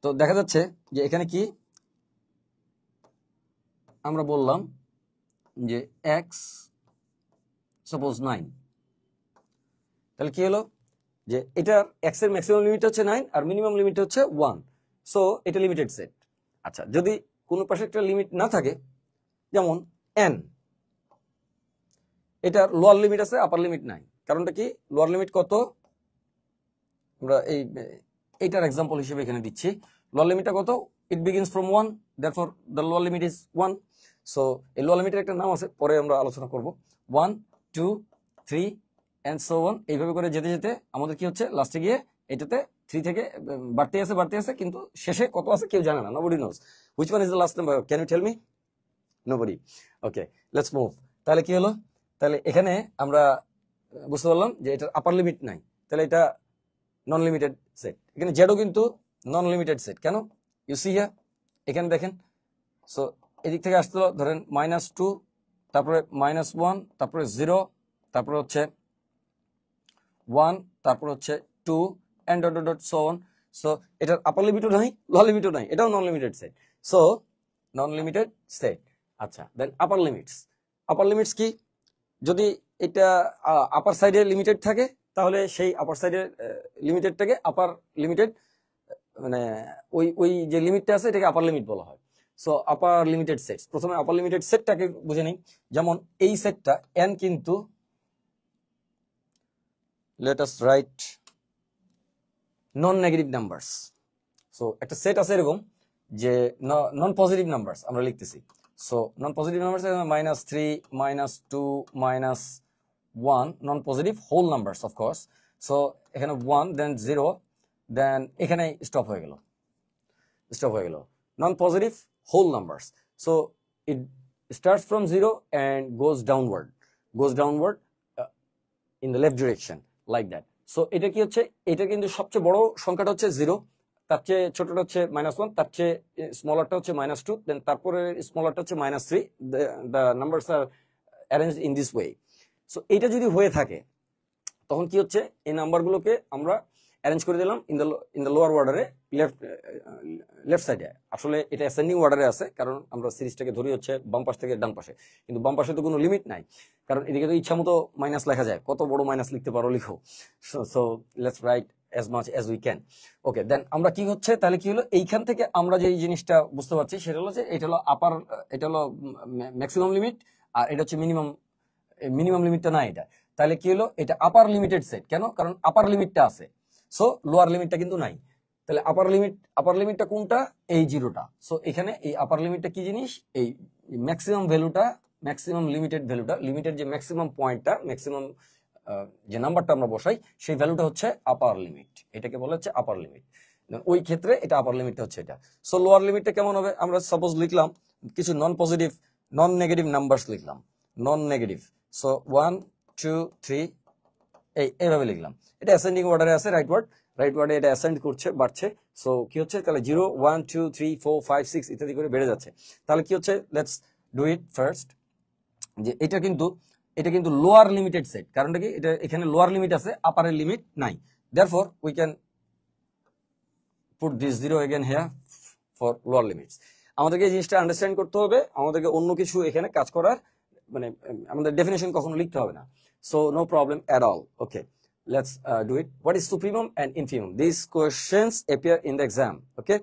S1: তো দেখা যাচ্ছে যে এখানে কি আমরা বললাম যে এক্স সাপোজ 9, তাহলে কি হলো যে এটার এক্স এর ম্যাক্সিমাম লিমিট হচ্ছে 9 আর মিনিমাম লিমিট হচ্ছে 1, সো এটা লিমিটেড সেট। আচ্ছা যদি কোনো পাশে একটা লিমিট না থাকে, যেমন n, এটার লোয়ার লিমিট আছে আপার লিমিট নাই, কারণটা কি, লোয়ার লিমিট কত, আমরা এইটার এক্সাম্পল হিসেবে এখানে দিচ্ছি। লোয়ার লিমিটটা কত, it begins from 1, therefore the lower limit is 1. So এই লোয়ার লিমিটের একটা নাম আছে, পরে আমরা আলোচনা করব। 1 2 3 and so on, এইভাবে করে যেতে যেতে আমাদের কি হচ্ছে, লাস্টে গিয়ে এটাতে 3 থেকে বাড়তে আছে, কিন্তু শেষে কত আছে কেউ জানে না, nobody knows which one is the last number, can you tell me? Nobody. Okay, let's move. তাহলে কি হলো, তাহলে এখানে আমরা বুঝতে পারলাম যে এটার আপার লিমিট নাই, তাহলে এটা নন লিমিটেড সেট। এখানে জেডও কিন্তু নন লিমিটেড সেট। কেন? ইউ সি হিয়ার, এখানে দেখেন। সো এদিক থেকে আসতো ধরেন -2, তারপরে -1, তারপরে 0, তারপরে হচ্ছে 1, তারপরে হচ্ছে 2 and dot dot so on. So এটার আপার লিমিটও নাই, লোয়ার লিমিটও নাই, এটাও non limited set. So non limited set. আচ্ছা, দেন আপার লিমিটস। আপার লিমিটস কি? যদি এটা আপার সাইডে লিমিটেড থাকে তাহলে সেই আপার সাইডের লিমিটেডটাকে আপার লিমিটেড, মানে ওই ওই যে লিমিটটা আছে এটাকে আপার লিমিট বলা হয়। সো আপার লিমিটেড সেট, প্রথমে আপার লিমিটেড সেটটাকে বুঝে নিই। যেমন এই সেটটা n কিন্তু, let us write non negative numbers. So একটা সেট আছে এরকম যে নন পজিটিভ নাম্বারস আমরা লিখতেছি। So non positive numbers -3, -2, -1 non positive whole numbers of course. So এখানে 1, দেন 0, দেন এখানে স্টপ হয়ে গেল, non positive whole numbers. So it starts from 0 and goes downward in the left direction like that. So এটা কি হচ্ছে, এটা কিন্তু সবচেয়ে বড় সংখ্যাটা হচ্ছে 0, তার চেয়ে ছোটটা হচ্ছে -1, তার চেয়ে স্মলারটা হচ্ছে -2, দেন তারপরে স্মলারটা হচ্ছে -3। the numbers are arranged in this way. So এটা যদি হয়ে থাকে তখন কি হচ্ছে, এই নাম্বারগুলোকে আমরা অ্যারেঞ্জ করে দিলাম ইন দ্য লোয়ার অর্ডারে, লেফট সাইডে। আসলে এটা অ্যাসেন্ডিং অর্ডারে আছে, কারণ আমরা সিরিজটাকে ধরি হচ্ছে বাম পাশ থেকে ডান পাশে, কিন্তু বাম পাশে তো কোনো লিমিট নাই, কারণ এদিকে তো ইচ্ছা মতো মাইনাস লেখা যায়, কত বড় মাইনাস লিখতে পারো লিখো। So let's write as much as we can. ওকে, দেন আমরা কি হচ্ছে, তাহলে কি হলো, এইখান থেকে আমরা যে জিনিসটা বুঝতে পারছি সেটা হলো যে এটা হলো আপার, এটা হলো ম্যাক্সিমাম লিমিট, আর এটা হচ্ছে মিনিমাম লিমিটটা না এটা। তাহলে কি হলো, এটা আপার লিমিটেড সেট। কেন? কারণ আপার লিমিটটা আছে, সো লোয়ার লিমিটটা কিন্তু নাই। তাহলে আপার লিমিটটা কোনটা? এই 0টা। সো এখানে এই আপার লিমিটটা কি জিনিস? এই ম্যাক্সিমাম ভ্যালুটা, ম্যাক্সিমাম লিমিটেড ভ্যালুটা, লিমিটের যে ম্যাক্সিমাম পয়েন্টটা, ম্যাক্সিমাম যে নাম্বারটা আমরা বসাই সেই ভ্যালুটা হচ্ছে আপার লিমিট, এটাকে বলা হচ্ছে আপার লিমিট। ওই ক্ষেত্রে এটা আপার লিমিটটা হচ্ছে এটা। সো লোয়ার লিমিটটা কেমন হবে? আমরা সাপোজ লিখলাম কিছু নন পজিটিভ, নন নেগেটিভ নাম্বারস লিখলাম, নন নেগেটিভ। সো 1, 2, 3 এইভাবে লিখলাম। এটা অ্যাসেন্ডিং অর্ডারে আছে, রাইট ওয়ার্ডে এটা অ্যাসেন্ড করছে, বাড়ছে। সো কি হচ্ছে, তাহলে 0, 1, 2, 3, 4, 5, 6 ইত্যাদি করে বেড়ে যাচ্ছে। তাহলে কি হচ্ছে, লেটস ডু ইট ফার্স্ট। যে এটা কিন্তু লোয়ার লিমিটেড সেট, কারণটা কি, এটা এখানে লোয়ার লিমিট আছে, আপারের লিমিট নাই। Therefore we can put this 0 again here for lower limits. আমাদেরকে এই জিনিসটা আন্ডারস্ট্যান্ড করতে হবে, আমাদেরকে অন্য কিছু এখানে কাজ করার, মানে আমাদের ডেফিনেশন কখনো লিখতে হবে না। So no problem at all. Okay, let's do it. What is supremum and infimum? These questions appear in the exam. Okay,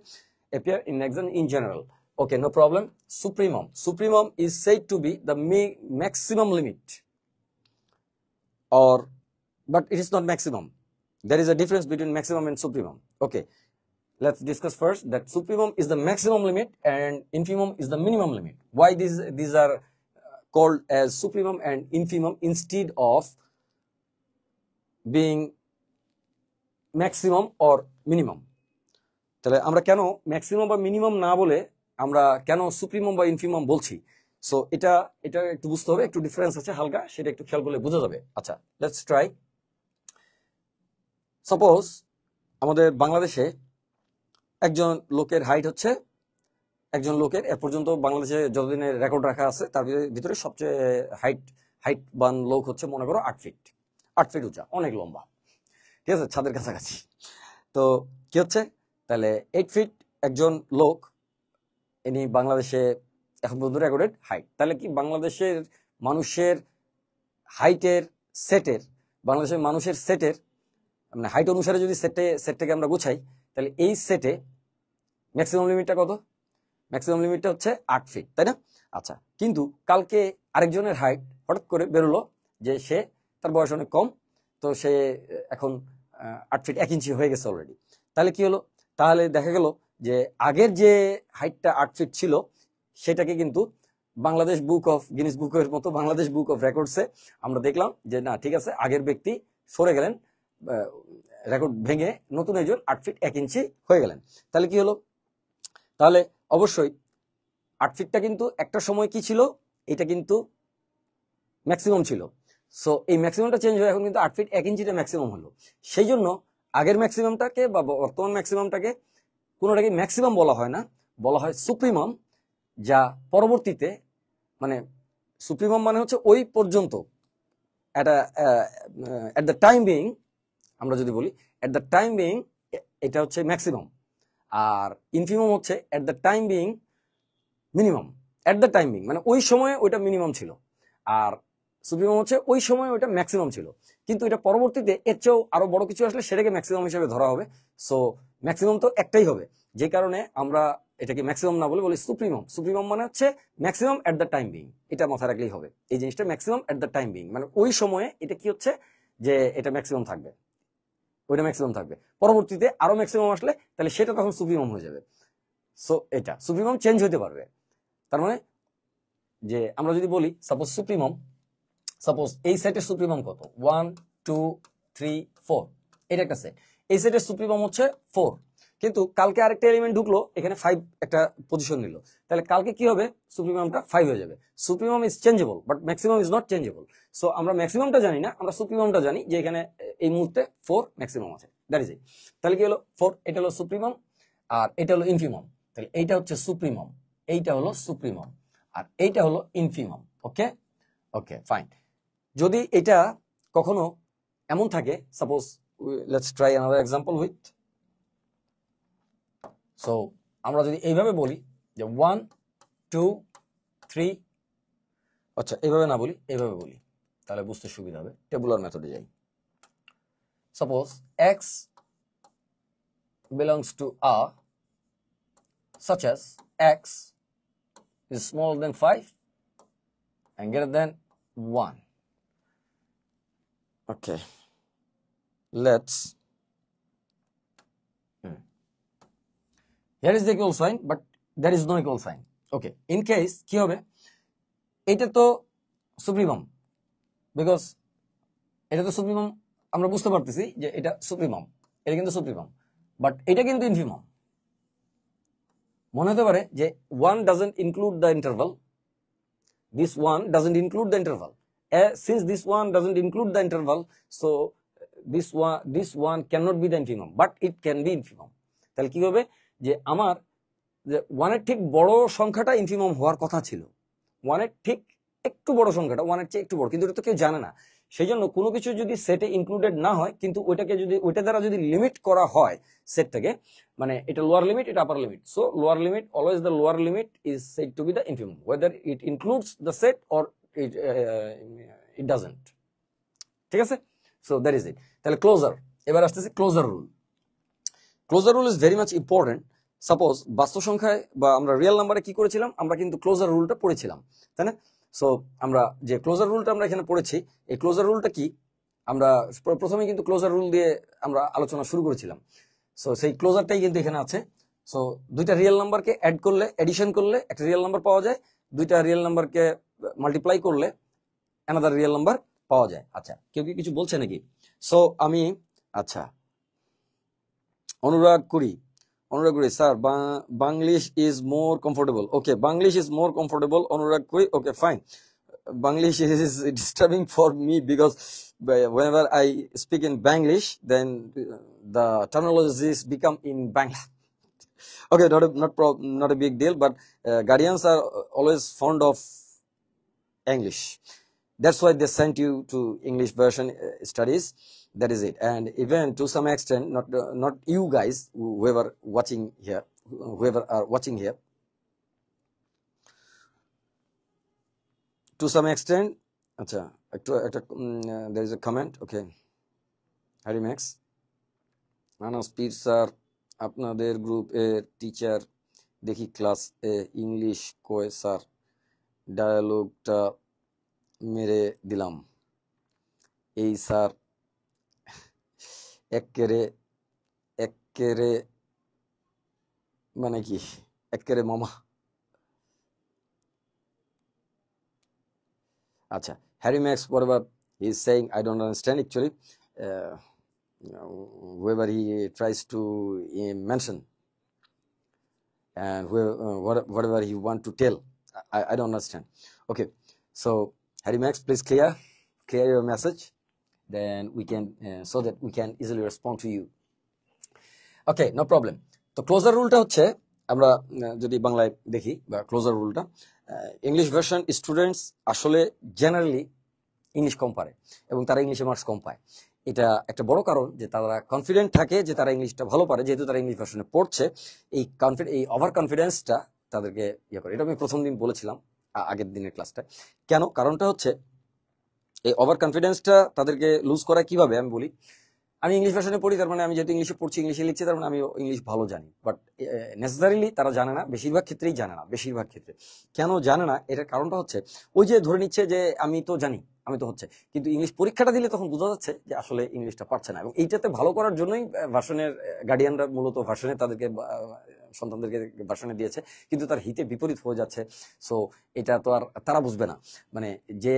S1: appear in exam in general. Okay, no problem. Supremum is said to be the maximum limit, or but it is not maximum. There is a difference between maximum and supremum. Okay, let's discuss first that supremum is the maximum limit and infimum is the minimum limit. Why these are called as supremum and infimum instead of being maximum or minimum? তাহলে আমরা কেন maximum বা minimum না বলে আমরা কেন supremum বা infimum বলছি? সো এটা একটু বুঝতে হবে, একটু ডিফারেন্স আছে হালকা, সেটা একটু খেয়াল করলে বোঝা যাবে। আচ্ছা, লেটস ট্রাই। সাপোজ আমাদের বাংলাদেশে একজন লোকের হাইট হচ্ছে, একজন লোকের এ পর্যন্ত বাংলাদেশে যতদিনের রেকর্ড রাখা আছে তার ভিতরে সবচেয়ে হাইট বান লোক হচ্ছে, মনে করো 8 ফিট, 8 ফিট উঁচা, অনেক লম্বা, ঠিক আছে, ছাদের কাছাকাছি। তো কি হচ্ছে, তাহলে 8 ফিট একজন লোক, ইনি বাংলাদেশে এখন পর্যন্ত রেকর্ডেড হাইট। তাহলে কি বাংলাদেশের মানুষের হাইটের সেটের, বাংলাদেশের মানুষের সেটের মানে হাইট অনুসারে যদি সেটটাকে আমরা গুছাই, তাহলে এই সেটে ম্যাক্সিমাম লিমিটটা কত? ম্যাক্সিমাম লিমিটটা হচ্ছে 8 ফিট, তাই না? আচ্ছা, কিন্তু কালকে আরেকজনের হাইট হঠাৎ করে বেরোলো যে তার বয়স অনেক কম, তো সে এখন 8 ফিট 1 ইঞ্চি হয়ে গেছে অলরেডি। তাহলে কি হলো, তাহলে দেখা গেল যে আগের যে হাইটটা 8 ফিট ছিল সেটাকে কিন্তু বাংলাদেশ গিনিস বুকের মতো বাংলাদেশ বুক অফ রেকর্ডসে আমরা দেখলাম যে না, ঠিক আছে, আগের ব্যক্তি সরে গেলেন, রেকর্ড ভেঙে নতুন একজন 8 ফিট 1 ইঞ্চি হয়ে গেলেন। তাহলে কি হলো, তাহলে অবশ্যই 8 ফিটটা কিন্তু একটা সময় কি ছিল, এটা কিন্তু ম্যাক্সিমাম ছিল। সো এই ম্যাক্সিমামটা চেঞ্জ হয়ে এখন কিন্তু 8 ফিট 1 ইঞ্চিটা ম্যাক্সিমাম হলো। সেই জন্য আগের ম্যাক্সিমামটাকে বা বর্তমান ম্যাক্সিমামটাকে কোনোটাকে ম্যাক্সিমাম বলা হয় না, বলা হয় সুপ্রিমাম, যা পরবর্তীতে মানে সুপ্রিমাম মানে হচ্ছে ওই পর্যন্ত এট দ্য টাইম বিং, আমরা যদি বলি এট দ্য টাইম বিং এটা হচ্ছে ম্যাক্সিমাম, আর ইনফিমাম হচ্ছে at the time being minimum. At the time being মানে ওই সময়ে ওইটা মিনিমাম ছিল, আর সুপ্রিমাম হচ্ছে ওই সময় ওইটা ম্যাক্সিমাম ছিল, কিন্তু এটা পরবর্তীতে এর চেয়েও আরো বড় কিছু আসলে সেটাকে ম্যাক্সিমাম হিসেবে ধরা হবে। সো ম্যাক্সিমাম তো একটাই হবে, যে কারণে আমরা এটাকে ম্যাক্সিমাম না বলে বলি সুপ্রিমাম। সুপ্রিমাম মানে হচ্ছে maximum at the time being, এটা মাথায় রাখলেই হবে। এই জিনিসটা maximum at the time being মানে ওই সময়ে এটা কি হচ্ছে যে এটা ম্যাক্সিমাম থাকবে, ওইটা ম্যাক্সিমাম থাকবে, পরবর্তীতে আরো ম্যাক্সিমাম আসলে তাহলে সেটা তখন সুপ্রিমাম হয়ে যাবে। সো এটা সুপ্রিমাম চেঞ্জ হতে পারবে। তার মানে যে আমরা যদি বলি সাপোজ সুপ্রিমাম, সাপোজ এই সেটের সুপ্রিমাম কত, 1 2 3 4, এটা একটা সেট, এই সেটের সুপ্রিমাম হচ্ছে 4, কিন্তু কালকে আরেকটা এলিমেন্ট ঢুকলো এখানে 5 একটা পজিশন নিল, তাহলে কালকে কি হবে, সুপ্রিমামটা 5 হয়ে যাবে। Supremum is changeable but maximum is not changeable. So আমরা ম্যাক্সিমামটা জানি না, আমরা সুপ্রিমামটা জানি যে এখানে এই মুহূর্তে 4 ম্যাক্সিমাম আছে, দ্যাট ইজ ইট। তাহলে কি হলো 4, এটা হলো সুপ্রিমাম আর এটা হলো ইনফিমাম। তাহলে এইটা হচ্ছে সুপ্রিমাম, এইটা হলো সুপ্রিমাম, আর এইটা হলো ইনফিমাম। ওকে ওকে ফাইন। যদি এটা কখনো এমন থাকে, suppose let's try another example with, so আমরা যদি এইভাবে বলি যে 1 2 3, আচ্ছা এইভাবে না বলি এইভাবে বলি তাহলে বুঝতে সুবিধা হবে, টেবুলার মেথডে যাই। Suppose x belongs to a such as x is smaller than 5 and greater than 1. Okay, let's here is the equal sign but there is no equal sign. Okay, in case কি হবে, এটা তো supremum, because এটা তো supremum, আমরা বুঝতে পারতেছি যে এটা সুপ্রিমাম, এটা কিন্তু সুপ্রিমাম, বাট এটা কিন্তু ইনফিমাম। মনে হতে পারে যে 1 doesn't include the interval, this one doesn't include the interval. Since this one doesn't include the interval, so this one cannot be the infimum, but it can be infimum. তাহলে কি হবে যে আমার যে 1 এর ঠিক বড় সংখ্যাটা ইনফিমাম হওয়ার কথা ছিল, 1 এর ঠিক একটু বড় সংখ্যাটা 1 এর চেয়ে একটু বড়, কিন্তু এটা তো কেউ জানে না। সেই জন্য কোনো কিছু যদি সেটে ইনক্লুডেড না হয় কিন্তু ওইটাকে যদি ওইটা দ্বারা যদি লিমিট করা হয় সেটটাকে, মানে এটা লোয়ার লিমিট এটা আপার limit, so lower limit always the lower limit is said to B the infimum weather it includes the set or it doesn't. ঠিক আছে, সো দ্যাট ইজ ইট। তাহলে ক্লোজার, এবার আসতেছে closure rule. Closure rule is very much important. Suppose বাস্তব সংখ্যায় বা আমরা real নাম্বারে কি করেছিলাম, আমরা কিন্তু ক্লোজার রুলটা পড়েছিলাম, তাই না? সো আমরা যে ক্লোজার রুলটা আমরা এখানে পড়েছি, এই ক্লোজার রুলটা কি, আমরা প্রথমে কিন্তু ক্লোজার রুল দিয়ে আমরা আলোচনা শুরু করেছিলাম। সো সেই ক্লোজারটাই কিন্তু এখানে আছে। সো দুইটা রিয়েল নাম্বারকে অ্যাড করলে, এডিশন করলে একটা রিয়েল নাম্বার পাওয়া যায়, দুইটা রিয়েল নাম্বারকে মাল্টিপ্লাই করলে অ্যানাদার রিয়েল নাম্বার পাওয়া যায়। আচ্ছা, কেউ কি কিছু বলছে নাকি? সো আমি আচ্ছা অনুরাগ করি sir, Banglish is more comfortable. Okay, Banglish is more comfortable, অনুরাগ করি। Okay fine, Banglish is disturbing for me because whenever I speak in Banglish, then the terminologies become in Bangla. Okay, not a big deal, but guardians are always fond of English. That's why they sent you to English version studies. That is it. And even to some extent, not you guys, whoever are watching here, to some extent, acha, there is a comment. Okay, Harry Max, Anas Peer sir, আপনাদের group এর teacher দেখি class এ English কয় sir, ডায়ালগটা মেরে দিলাম। এই sir এক্কেরে মানে কি, এক্কেরে মামা। আচ্ছা, Harry Max, whatever he is saying, I don't understand actually. Whoever he tries to mention. and whatever you want to tell. I don't understand. Okay, so Harry Max, please clear your message, then we can so that we can easily respond to you. Okay, no problem. তো closure রুলটা হচ্ছে আমরা যদি বাংলায় দেখি বা closure রুলটা, English version students আসলে generally English কম পারে এবং তারা ইংলিশে মার্কস কম পায়। এটা একটা বড় কারণ যে তারা কনফিডেন্ট থাকে যে তারা ইংলিশটা ভালো পারে, যেহেতু তারা ইংলিশ ভার্সনে পড়ছে। এই ওভার কনফিডেন্সটা তাদেরকে ইয়ে করে। এটা আমি প্রথম দিন বলেছিলাম আগের দিনের ক্লাসটায়। কেন? কারণটা হচ্ছে এই ওভার কনফিডেন্সটা তাদেরকে লুজ করায় কিভাবে আমি বলি। আমি ইংলিশ ভার্সনে পড়ি, তার মানে আমি যেহেতু ইংলিশে পড়ছি, ইংলিশে লিখছি, তার মানে আমি ইংলিশ ভালো জানি। বাট নেসেসারিলি তারা জানে না, বেশিরভাগ ক্ষেত্রেই জানে না। বেশিরভাগ ক্ষেত্রে কেন জানে না, এটার কারণটা হচ্ছে ওই যে ধরে নিচ্ছে যে আমি তো জানি, আমি তো হচ্ছে, কিন্তু ইংলিশ পরীক্ষাটা দিলে তখন বোঝা যাচ্ছে যে আসলে ইংলিশটা পারছে না। এবং এইটাতে ভালো করার জন্যই ভার্সনের গার্ডিয়ানরা মূলত ভার্সনে তাদেরকে সন্তানদেরকে ভার্সনে দিয়েছে, কিন্তু তার হিতে বিপরীত হয়ে যাচ্ছে। সো এটা তো আর তারা বুঝবে না। মানে যে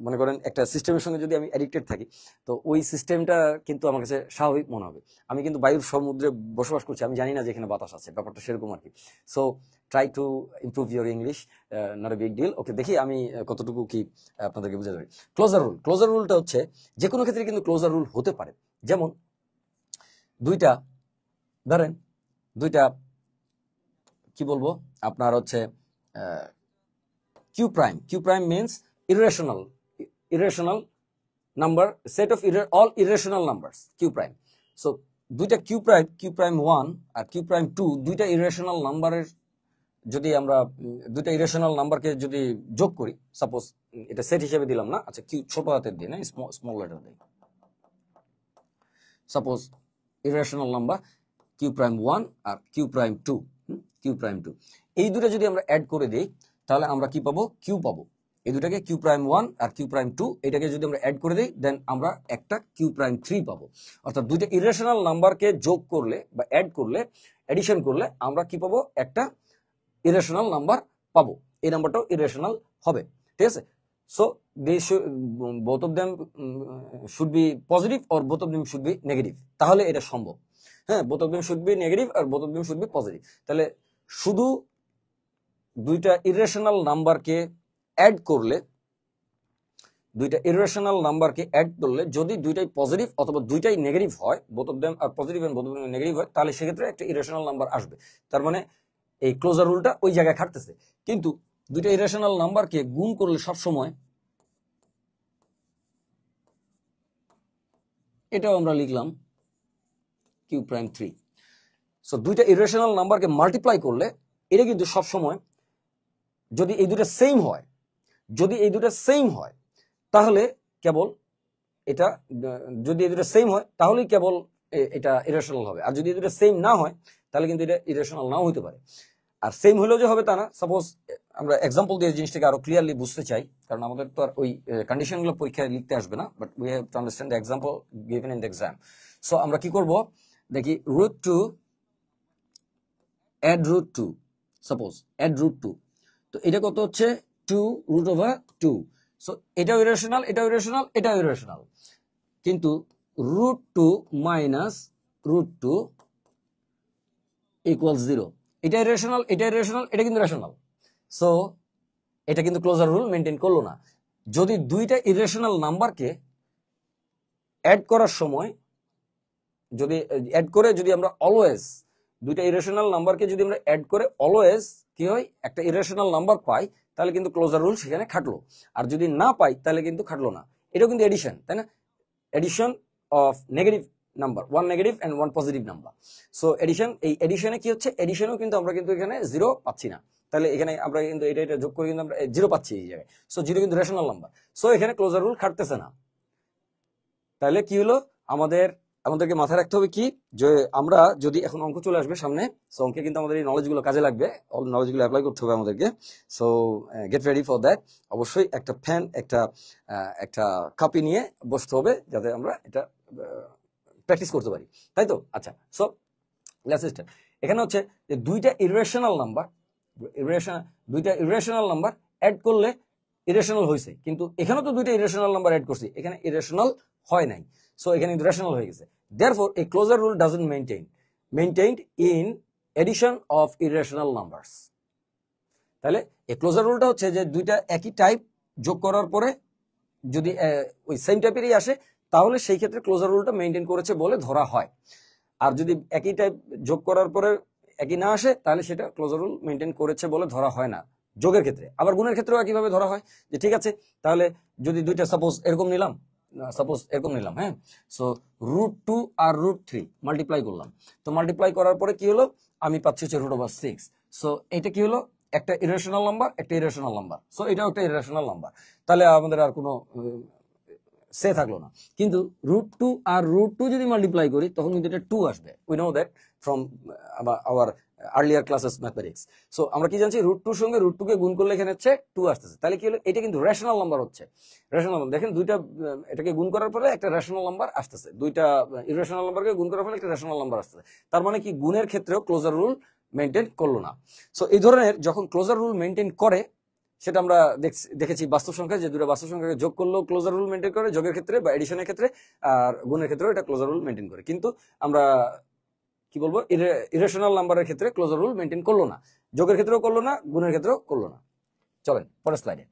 S1: মনে করেন একটা সিস্টেমের সঙ্গে যদি আমি অ্যাডিক্টেড থাকি, তো ওই সিস্টেমটা কিন্তু আমার কাছে স্বাভাবিক মনে হবে। আমি কিন্তু বায়ুর সমুদ্রে বসবাস করছি, আমি জানি না যে এখানে বাতাস আছে, ব্যাপারটা সেরকম আর কি। So try to improve your English, not a big deal. Okay, দেখি আমি কতটুকু কি আপনাদেরকে বুঝাতে পারি। ক্লোজার রুলটা হচ্ছে যে কোনো ক্ষেত্রে কিন্তু ক্লোজার রুল হতে পারে। যেমন দুইটা কি বলবো আপনার হচ্ছে Q prime means irrational number, set of all irrational numbers, Q prime. So দুইটা কিউ প্রাইম 1 আর কিউ প্রাইম 2, দুইটা ইরেশনাল নাম্বারের যদি আমরা দুইটা ইরেশনাল নাম্বারকে যদি যোগ করি, সাপোজ এটা সেট হিসেবে দিলাম না, আচ্ছা কিউ ছোট হাতের দিয়ে না, স্মল লেটার দিই। Suppose irrational number Q prime 1 আর কিউ প্রাইম 2, এই দুটো যদি আমরা অ্যাড করে দেই, তাহলে আমরা কি পাবো? কিউ পাবো। এই দুটাকে কিউ প্রাইম 1 আর কিউ প্রাইম 2, এটাকে যদি আমরা অ্যাড করে দেই, দেন আমরা একটা কিউ প্রাইম 3 পাবো। অর্থাৎ দুইটা ইরেশনাল নাম্বারকে যোগ করলে বা অ্যাড করলে, এডিশন করলে আমরা কি পাবো? একটা ইরেশনাল নাম্বার পাবো। এই নাম্বারটাও ইরেশনাল হবে, ঠিক আছে? So both of them should be positive or both of them should be negative, তাহলে এটা সম্ভব। হ্যাঁ, both of them should be negative or both of them should be positive। তাহলে শুধু দুইটা ইরেশনাল নাম্বারকে অ্যাড করলে, যদি দুইটাই পজিটিভ অথবা দুইটাই নেগেটিভ হয়, both of them are positive and both of them are negative হয়, তাহলে সেক্ষেত্রে একটা ইরেশনাল নাম্বার আসবে। তার মানে এই ক্লোজার রুলটা ওই জায়গায় খাটতেছে। কিন্তু দুইটা ইরেশনাল নাম্বারকে গুণ করলে সবসময়, এটাও আমরা লিখলাম কিউ প্রাইম 3। সো দুইটা ইরেশনাল নাম্বারকে মাল্টিপ্লাই করলে এটা কিন্তু সবসময়, যদি এই দুটো সেম হয়, তাহলে কেবল এটা, যদি এই দুটো সেম হয় তাহলেই কেবল এটা ইরেশনাল হবে। আর যদি এই দুটো সেম না হয়, তাহলে কিন্তু এটা ইরেশনাল নাও হতে পারে। আর সেম হলেও যে হবে তা না। সাপোজ আমরা এক্সাম্পল দিয়ে জিনিসটাকে আরো ক্লিয়ারলি বুঝতে চাই, কারণ আমাদের তো আর ওই কন্ডিশনগুলো পরীক্ষায় লিখতে আসবে না, but we have to understand the example given in the exam. So আমরা কি করব, দেখি √2 অ্যাড √2, সাপোজ অ্যাড √2। তো এটা কত হচ্ছে? 2√2। সো এটাও ইরেশনাল, এটাও ইরেশনাল, কিন্তু √2 মাইনাস √2 ইকুয়ালস 0। এটা ইরেশনাল, এটা কিন্তু রেশনাল। সো এটা কিন্তু ক্লোজার রুল মেনটেন করলো না। যদি দুইটা ইরেশনাল নাম্বারকে অ্যাড করার সময়, যদি আমরা অলওয়েজ দুইটা ইরেশনাল নাম্বারকে যদি আমরা অ্যাড করে অলওয়েজ কি হয়, একটা ইরেশনাল নাম্বার পাই, তাহলে কিন্তু ক্লোজার রুল সেখানে খাটলো। আর যদি না পাই, তাহলে কিন্তু খাটলো না। এটাও কিন্তু এডিশন, তাই না? Addition of negative number, one negative and one positive number. So addition, এই এডিশনে কি হচ্ছে? এডিশনেও কিন্তু আমরা কিন্তু এখানে 0 পাচ্ছি না। তাহলে এখানে আমরা কিন্তু এটা যোগ করে কিন্তু আমরা 0 পাচ্ছি এই জায়গায়। সো 0 কিন্তু রেশনাল নাম্বার। সো এখানে ক্লোজার রুল খাটতেছে না। তাহলে কি হলো? আমাদেরকে মাথায় রাখতে হবে কি, যে আমরা যদি এখন অঙ্ক চলে আসবে সামনে, সো অঙ্কে কিন্তু আমাদের এই নলেজগুলো কাজে লাগবে, অল নলেজগুলো অ্যাপ্লাই করতে হবে আমাদেরকে। So get ready for that. অবশ্যই একটা ফ্যান, একটা কাপি নিয়ে বসতে হবে, যাতে আমরা এটা প্র্যাকটিস করতে পারি, তাই তো? আচ্ছা, সো লেটস স্টার্ট। এখানে হচ্ছে যে দুইটা ইরেশনাল নাম্বার অ্যাড করলে ইরেশনাল হয়েছে, কিন্তু এখানে তো দুইটা ইরেশনাল নাম্বার অ্যাড করছি, এখানে ইরেশনাল হয় নাই। সো এখানে কিন্তু রেশনাল হয়ে গেছে। Therefore, a closure rule doesn't maintained in edition of irrational numbers. তাহলে এই ক্লোজার রুলটা হচ্ছে যে দুইটা একই টাইপ যোগ করার পরে যদি ওই সেম টাইপেরই আসে তাহলে সেই ক্ষেত্রে ক্লোজার রুলটা মেনটেন করেছে বলে ধরা হয়। আর যদি একই টাইপ যোগ করার পরে একই না আসে তাহলে সেটা ক্লোজার রুল মেনটেন করেছে বলে ধরা হয় না যোগের ক্ষেত্রে। আবার গুণের ক্ষেত্রেও একইভাবে ধরা হয় যে ঠিক আছে তাহলে যদি দুইটা সাপোজ এরকম নিলাম, হ্যাঁ, সো √2 আর √3 মাল্টিপ্লাই করলাম। তো মাল্টিপ্লাই করার পরে কি হলো, আমি পাচ্ছি হচ্ছে √6। সো এটা কি হলো, একটা ইরেশনাল নাম্বার, একটা ইরেশনাল নাম্বার। সো এটাও একটা ইরেশনাল নাম্বার। তাহলে আমাদের আর কোনো সে থাকলো না। কিন্তু √2 আর √2 যদি মাল্টিপ্লাই করি তখন কিন্তু এটা 2 আসবে। We know that from our earlier classes mathematics. So আমরা কি জানছি, √2 সঙ্গে √2 কে গুণ করলে এখানে হচ্ছে 2 আসতেছে। তাহলে কি হলো, এটা কিন্তু রেশনাল নাম্বার হচ্ছে। রেশনাল নাম্বার দেখেন, দুইটা এটাকে গুণ করার পরে একটা রেশনাল নাম্বার আসতেছে, দুইটা ইরেশনাল নাম্বারকে গুণ করার ফলে একটা রেশনাল নাম্বার আসতেছে। তার মানে কি গুণের ক্ষেত্রেও ক্লোজার রুল মেনটেন করলো না। সো এই ধরনের যখন ক্লোজার রুল মেনটেন করে সেটা আমরা দেখেছি বাস্তব সংখ্যা, যে দুটো বাস্তব সংখ্যাকে যোগ করলেও ক্লোজার রুল মেনটেন করে যোগের ক্ষেত্রে বা এডিশনের ক্ষেত্রে, আর গুণের ক্ষেত্রেও এটা ক্লোজার রুল মেনটেন করে। কিন্তু আমরা কি বলবো, ইরেশনাল নাম্বারের ক্ষেত্রে ক্লোজার রুল মেনটেন করলো না, যোগের ক্ষেত্রেও করলো না, গুণের ক্ষেত্রেও করলো না। চলেন পরের স্লাইডে।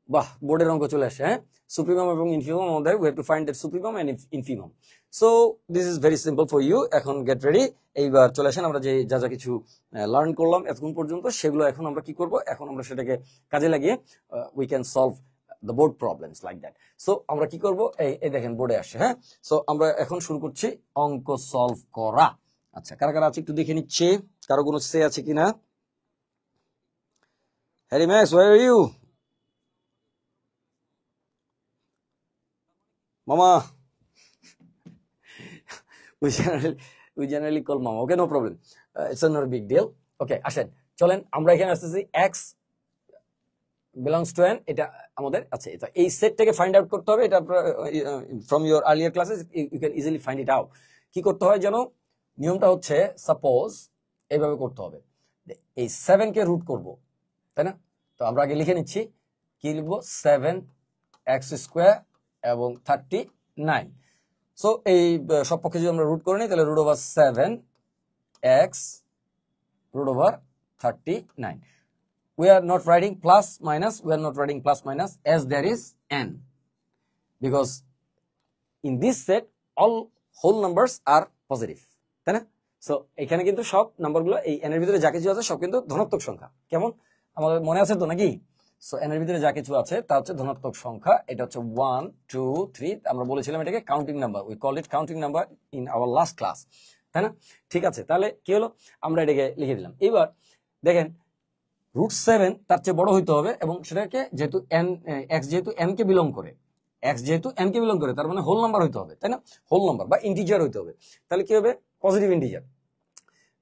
S1: বাহ, বোর্ডের অঙ্ক চলে আসে। হ্যাঁ, সুপ্রিমাম এবং ইনফিমাম আমাদের, we have to find that supremum and infimum. So this is very simple for you. এখন গেট রেডি। এইবার চলে আসেন, আমরা যে যা যা কিছু লার্ন করলাম এতক্ষণ পর্যন্ত সেগুলো এখন আমরা কি করব, এখন আমরা সেটাকে কাজে লাগিয়ে we can solve the board problems like that. So আমরা কি করব, এই দেখেন বোর্ডে আসছে। হ্যাঁ, সো আমরা এখন শুরু করছি অঙ্ক সলভ করা। আচ্ছা, কারা কারা আছে একটু দেখে নিচ্ছে, কারো কোনো সে আছে কিনা। Harry max, where are you? Mama. we generally call mama. Okay, no problem. It's not a big deal. Okay, আসেন চলেন আমরা এখানে আসতেছি x belongs to n, এটা আমাদের আছে। এটা এই সেটটাকে ফাইন্ড আউট করতে হবে। এটা from your earlier classes you can easily find it out. কি করতে হয় জানো, নিয়মটা হচ্ছে সাপোজ এইভাবে করতে হবে, এই 7 কে রুট করব, তাই না? তো আমরা আগে লিখে নিচ্ছি, কি লিখবো, 7x² এবং 39। সো এই সব পক্ষে যদি আমরা রুট করে নিই তাহলে √7x √39। We are not writing plus minus, we are not writing plus minus as there is n, because in this set all whole numbers are positive, তাই না? সো এখানে কিন্তু সব নাম্বারগুলো এই n এর ভিতরে যা কিছু আছে সব কিন্তু ধনাত্মক সংখ্যা। কেমন, আমাদের মনে আছে তো নাকি? সো n এর ভিতরে যা কিছু আছে তা হচ্ছে ধনাত্মক সংখ্যা। এটা হচ্ছে 1 2 3, আমরা বলেছিলাম এটাকে counting number, we call it counting number in our last class, তাই না? ঠিক আছে, তাহলে কি হলো, আমরা এটাকে লিখে দিলাম। এবার দেখেন √7 তার চেয়ে বড় হইতে হবে, এবং সেটাকে যেহেতু x যেহেতু n কে বিলং করে, তার মানে হোল নাম্বার হইতে হবে, তাই না? হোল নাম্বার বা ইন্টিজার হইতে হবে। তাহলে কি হবে, পজিটিভ ইন্টিজার।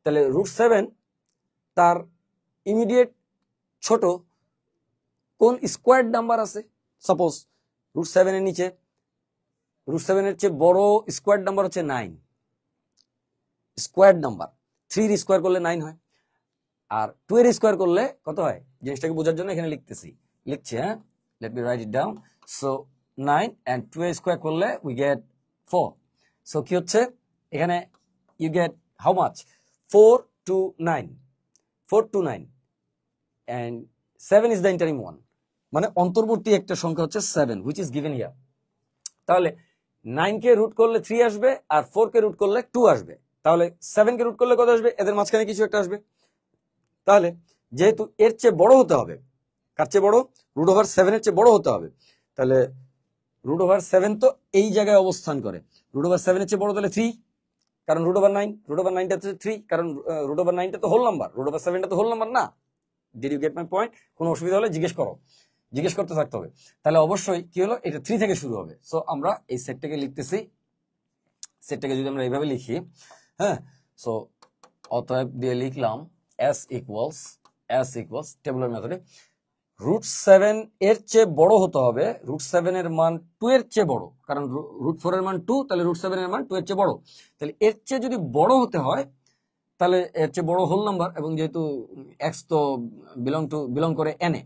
S1: তাহলে √7 তার ইমিডিয়েট ছোট কোন স্কোয়ার্ড নাম্বার আছে, সাপোজ √7 এর নিচে √7 এর চেয়ে বড় স্কোয়ার্ড নাম্বার হচ্ছে 9, স্কোয়ার্ড নাম্বার। 3 এর স্কোয়ার করলে 9 হয়, আর 2 এর স্কোয়ার করলে কত হয়, জিনিসটাকে বোঝার জন্য এখানে লিখছি। হ্যাঁ, let me right it down. So 9 and 2 এর স্কোয়ার করলে উই গেট 4। সো কি হচ্ছে এখানে, you get how much, 4 to 9 and 7 is the interim one, মানে অন্তর্বর্তী একটা সংখ্যা হচ্ছে 7 which is given here। তাহলে 9 কে রুট করলে 3 আসবে, আর 4 কে রুট করলে 2 আসবে। তাহলে 7 কে রুট করলে কত আসবে, এদের মাঝখানে কিছু একটা আসবে। তাহলে যেহেতু এর চেয়ে বড় হতে হবে, কার চেয়ে বড়, √7 এর চেয়ে বড় হতে হবে। তাহলে √7 তো এই জায়গায় অবস্থান করে, √7 এর চেয়ে বড় তাহলে 3, কারণ √9টা হচ্ছে 3, কারণ √9টা তো হোল নাম্বার, √7টা তো হোল নাম্বার না। Did you get my point? কোনো অসুবিধা হলে জিজ্ঞেস করতে থাকতে হবে। তাহলে অবশ্যই কি হলো, এটা 3 থেকে শুরু হবে। সো আমরা এই সেটটাকে লিখতেছি, সেটটাকে যদি আমরা এইভাবে লিখি, হ্যাঁ, সো অতএব দিয়ে লিখলাম s equals টেবুলার মেথডে √7 এর চেয়ে বড় হতে হবে, √7 এর মান 2 এর চেয়ে বড়, কারণ √4 এর মান 2, তাহলে √7 এর মান 2 এর চেয়ে বড়। তাহলে এর চেয়ে যদি বড় হতে হয় তাহলে এর চেয়ে বড় হোল নাম্বার, এবং যেহেতু x তো বিলং করে n এ,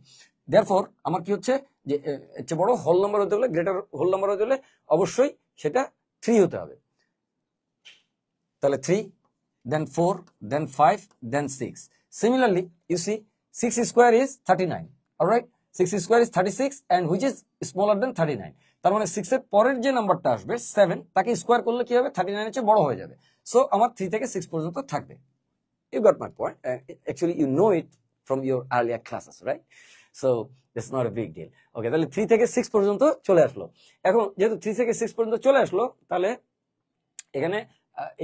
S1: দেয়ারফর আমার কি হচ্ছে যে এর চেয়ে বড় হোল নাম্বার হতে হলে, গ্রেটার হোল নাম্বার হতে হলে অবশ্যই সেটা 3 হতে হবে। তাহলে 3 then 4, then 5, then 6. Similarly, you see 6 square is 39. All right, 6 square is 36 and which is smaller than 39. তার মানে 6 এর পরের যে নাম্বারটা আসবে 7 তাকে স্কয়ার করলে কি হবে 39 এর চেয়ে বড় হয়ে যাবে। সো আমার 3 থেকে 6 পর্যন্ত থাকবে। You got my point. Actually you know it from your earlier classes, right? So that's not a big deal. Okay, তাহলে 3 থেকে 6 পর্যন্ত চলে আসলো। এখন যেহেতু 3 থেকে 6 পর্যন্ত চলে আসলো তাহলে এখানে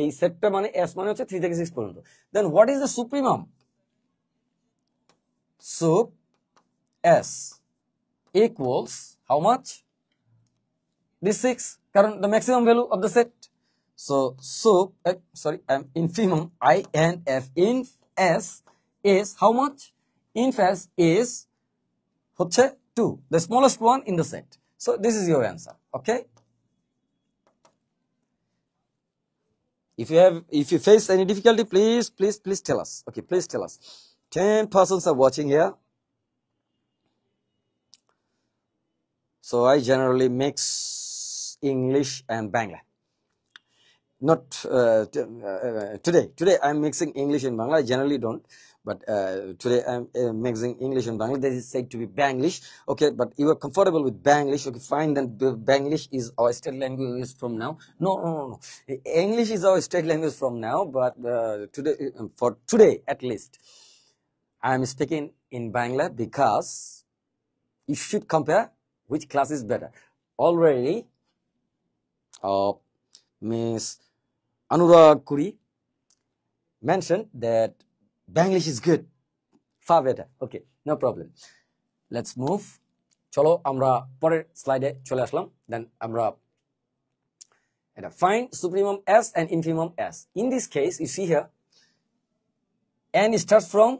S1: এই সেটটা মানে s মানে হচ্ছে 3 থেকে 6 পর্যন্ত। Then what is the supremum? Sup s equals how much? This 6, কারণ the maximum value of the set. So sup infimum INF inf s is how much? Inf s is হচ্ছে 2, the smallest one in the set. So this is your answer. Okay, if you face any difficulty, please tell us. Okay, please tell us. 10 persons are watching here. So I generally mix English and Bangla. Not today I'm mixing English and Bangla. I generally don't, but today I'm mixing English and Bangla. This is said to be Banglish. Okay, but you are comfortable with Banglish. Okay, fine, then Banglish is our state language from now. No. English is our state language from now, but for today at least I'm speaking in Bangla because you should compare which class is better. Already Miss Anurag Kuri mentioned that Banglish is good, far better. Okay, no problem. Let's move. Cholo আমরা পরের স্লাইডে চলে আসলাম। Then আমরা find supremum s and infimum s. In this case, you see here, n starts from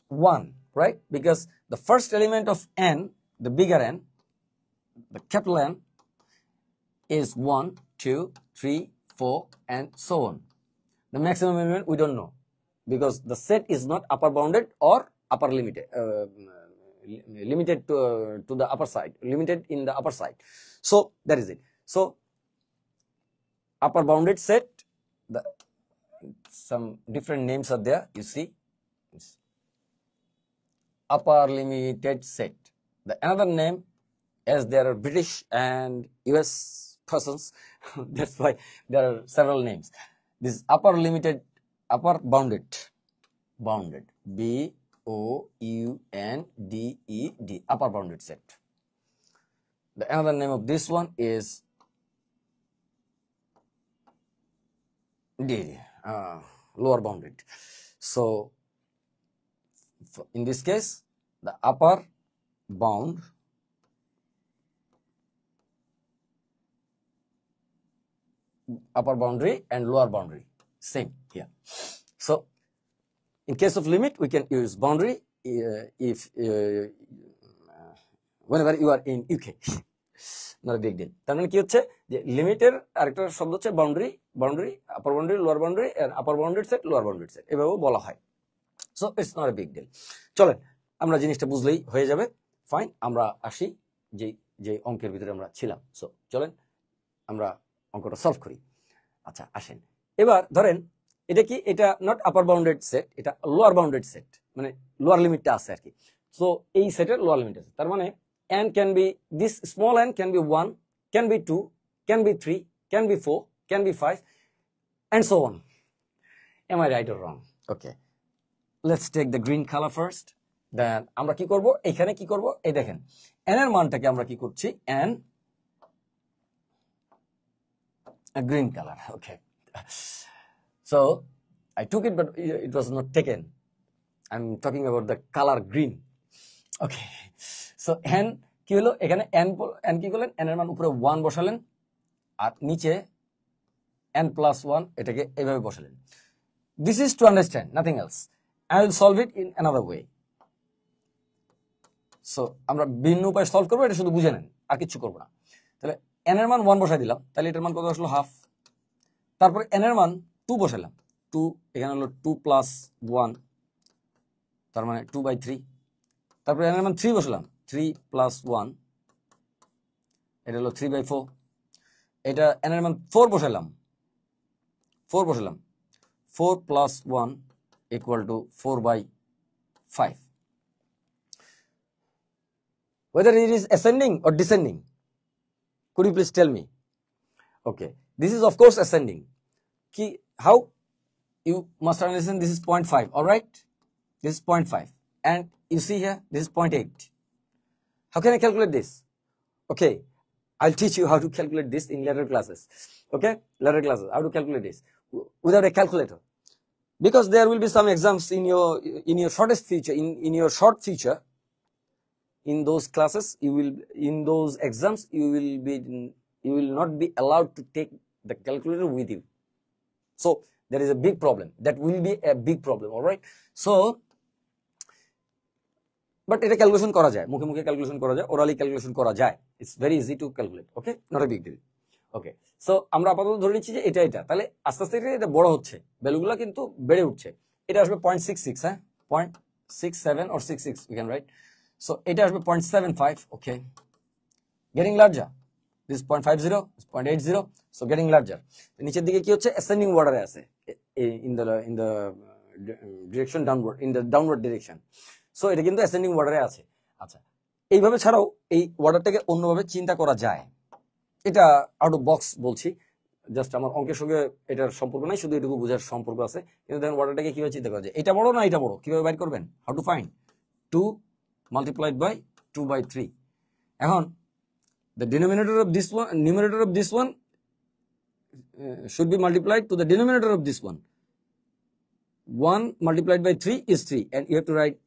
S1: 1, right? Because the first element of n, the bigger n, the capital N, is 1, 2, 3, 4, and so on. The maximum element we don't know because the set is not upper bounded or upper limited, limited to the upper side, limited in the upper side. So that is it. So upper bounded set, some different names are there. You see, upper limited set. The another name, as there are British and US persons, that's why there are several names. This upper bounded, BOUNDED, upper bounded set. The another name of this one is lower bounded. So in this case, the upper boundary and lower boundary, same here. So in case of limit, we can use boundary if whenever you are in UK. Not a big deal. তার মানে কি হচ্ছে যে লিমিটের আরেকটা শব্দ হচ্ছে boundary, upper boundary, lower boundary, and upper boundary set, lower boundary set, এভাবেও বলা হয়। So it's not a big deal. চলেন আমরা জিনিসটা বুঝলেই হয়ে যাবে। ফাইন, আমরা আসি যে অঙ্কের ভিতরে আমরা ছিলাম। সো চলেন আমরা অঙ্কটা সলভ করি। আচ্ছা আসেন, এবার ধরেন এটা কি, এটা নট আপার বাউন্ডেড সেট, এটা লোয়ার বাউন্ডেড সেট, মানে লোয়ার লিমিটটা আছে আর কি। সো এই সেটের লোয়ার লিমিট আছে, তার মানে n can be, this small n can be 1, can be 2, can be 3, can be 4, can be 5, and so on. Am I right or wrong? Okay, let's take the green color first. Then আমরা কি করব, এখানে কি করব, এই দেখেন n এর মানটাকে আমরা কি করছি, n a green color. Okay, so I took it but it was not taken. I'm talking about the color green. Okay, so n কি হলো, এখানে n কি করলেন, n এর মান উপরে 1 বসালেন আর নিচে n plus 1 এটাকে এইভাবে বসালেন। This is to understand, nothing else. I will solve it in another way. So আমরা ভিন্ন উপায়ে সলভ করব, এটা শুধু বুঝে নেন, আর কিছু করব না। তাহলে n এর মান 1 বসাই দিলাম, তাহলে এটার মান কত আসলো, হাফ। তারপরে n এর মান 2 বসালাম, 2 এখানে হলো 2 plus 1, তার মানে 2/3। তারপরে n এর মান 3 বসালাম, 3 plus 1, এটা হলো 3/4। এটা n এর মান 4 বসালাম, 4 plus 1 equal to 4 by 5. Whether it is ascending or descending, could you please tell me? Okay, this is of course ascending. How? You must understand this is 0.5, all right? This is 0.5, and you see here, this is 0.8. How can I calculate this? Okay, I'll teach you how to calculate this in later classes. Okay, later classes, how to calculate this without a calculator. Because there will be some exams in your shortest future, in your short future, in those classes, in those exams, you will not be allowed to take the calculator with you. So there is a big problem. That will be a big problem, all right? So, but এটা calculation করা যায়, মুখে মুখে calculation করা যায়, orally calculation করা যায়। It's very easy to calculate, okay, not a big deal. Okay, so আমরা আপাতত ধরে নিচ্ছি যে এটা, তাহলে আস্তে আস্তে এটা বড় হচ্ছে, ভ্যালুগুলো কিন্তু বেড়ে উঠছে। এটা আসবে 0.66, হ্যাঁ, 0.67 or 66 we can write. So এটা আসবে 0.75, okay, getting larger. This is 0.50, this is 0.80, so getting larger. নিচের দিকে কি হচ্ছে, ascending order আছে in the direction downward, in the downward direction. So এটা কিন্তু ascending order আছে। আচ্ছা, এইভাবে ছাড়াও এই অর্ডারটাকে অন্যভাবে চিন্তা করা যায়। এটা আউট অফ বক্স বলছি, জাস্ট আমার অঙ্কের সঙ্গে এটার সম্পর্ক নাই, শুধু এটুকু বোঝার সম্পর্ক আছে। কিন্তু দেখেন অর্ডারটাকে কিভাবে চিন্তা করা যায়, এটা বড় না এটা বড়, কিভাবে বাইর করবেন? How to find 2 multiplied by 2 by 3. এখন the denominator of this one, numerator of this one should be multiplied to the denominator of this one. 1 multiplied by 3 is 3, and you have to write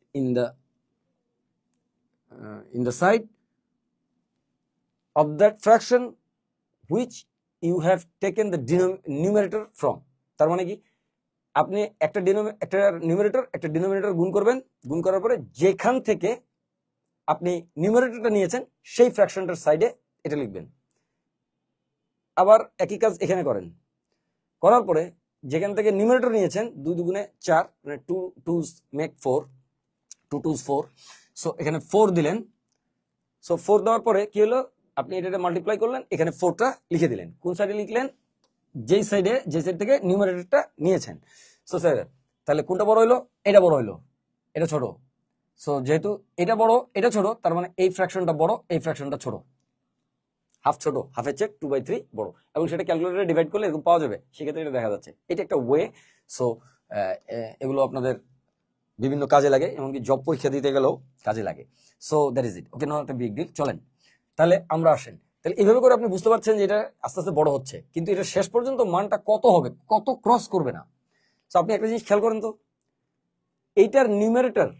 S1: in the side of that fraction which you have taken the numerator from. তার মানে কি, আপনি একটা denominator গুণ করবেন, গুণ করার পরে যেখান থেকে আপনি নিউমারেটরটা নিয়েছেন সেই ফ্র্যাকশনটার সাইডে এটা লিখবেন। আবার একই কাজ এখানে করেন, করার পরে যেখান থেকে নিউমারেটর নিয়েছেন 2 দুগুণে 4, মানে 2 2s make 4, 2 2s 4, সো এখানে 4 দিলেন। সো 4 দেওয়ার পরে কি হলো, আপনি এটা মাল্টিপ্লাই করলেন, এখানে 4টা লিখে দিলেন। কোন সাইডে লিখলেন? যে সাইড থেকে নিউমারেটরটা নিয়েছেন। সো স্যার, তাহলে কোনটা বড় হইলো? এটা বড় হইলো, এটা ছোট। সো যেহেতু এটা বড় এটা ছোট, তার মানে এই ফ্র্যাকশনটা বড়, এই ফ্র্যাকশনটা ছোট, হাফ ছোট, হাফের চেয়ে 2/3 বড়, এবং সেটা ক্যালকুলেটরে ডিভাইড করলে এরকম পাওয়া যাবে। সেক্ষেত্রে এটা দেখা যাচ্ছে, এটা একটা ওয়ে। সো এগুলো আপনাদের বিভিন্ন কাজে লাগে, এমনকি জব পরীক্ষা দিতে গেলেও কাজে লাগে। So that is it, okay, not একটা বিগ ডিল। চলেন তাহলে আমরা আসেন। তাহলে এইভাবে করে আপনি বুঝতে পারছেন যে এটা আস্তে আস্তে বড় হচ্ছে, কিন্তু এটা শেষ পর্যন্ত মানটা কত হবে, কত ক্রস করবে না। সো আপনি একটা জিনিস খেয়াল করেন তো, এইটার নিউমারেটর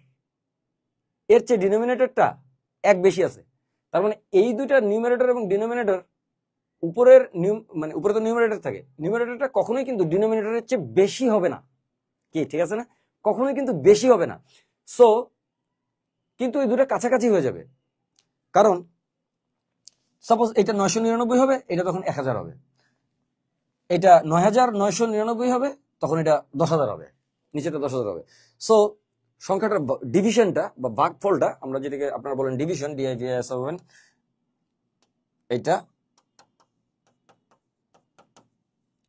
S1: এর চেয়ে ডিনোমিনেটরটা 1 বেশি আছে। তার মানে এই দুইটা নিউমারেটর এবং ডিনোমিনেটর উপরের মানে উপরে তো নিউমারেটর থাকে, নিউমারেটরটা কখনোই কিন্তু ডিনোমিনেটরের চেয়ে বেশি হবে না, কি ঠিক আছে না? কখনোই কিন্তু বেশি হবে না। সো কিন্তু এই দুটো কাছাকাছি হয়ে যাবে, কারণ সাপোজ এটা 999 হবে, এটা তখন 1000 হবে, এটা 9999 হবে, তখন এটা 10000 হবে, নিচেটা 10000 হবে। সো সংখ্যাটার ডিভিশনটা বা ভাগফলটা, আমরা যেটাকে আপনারা বলেন ডিভিশন, ডিআইভিএস, এটা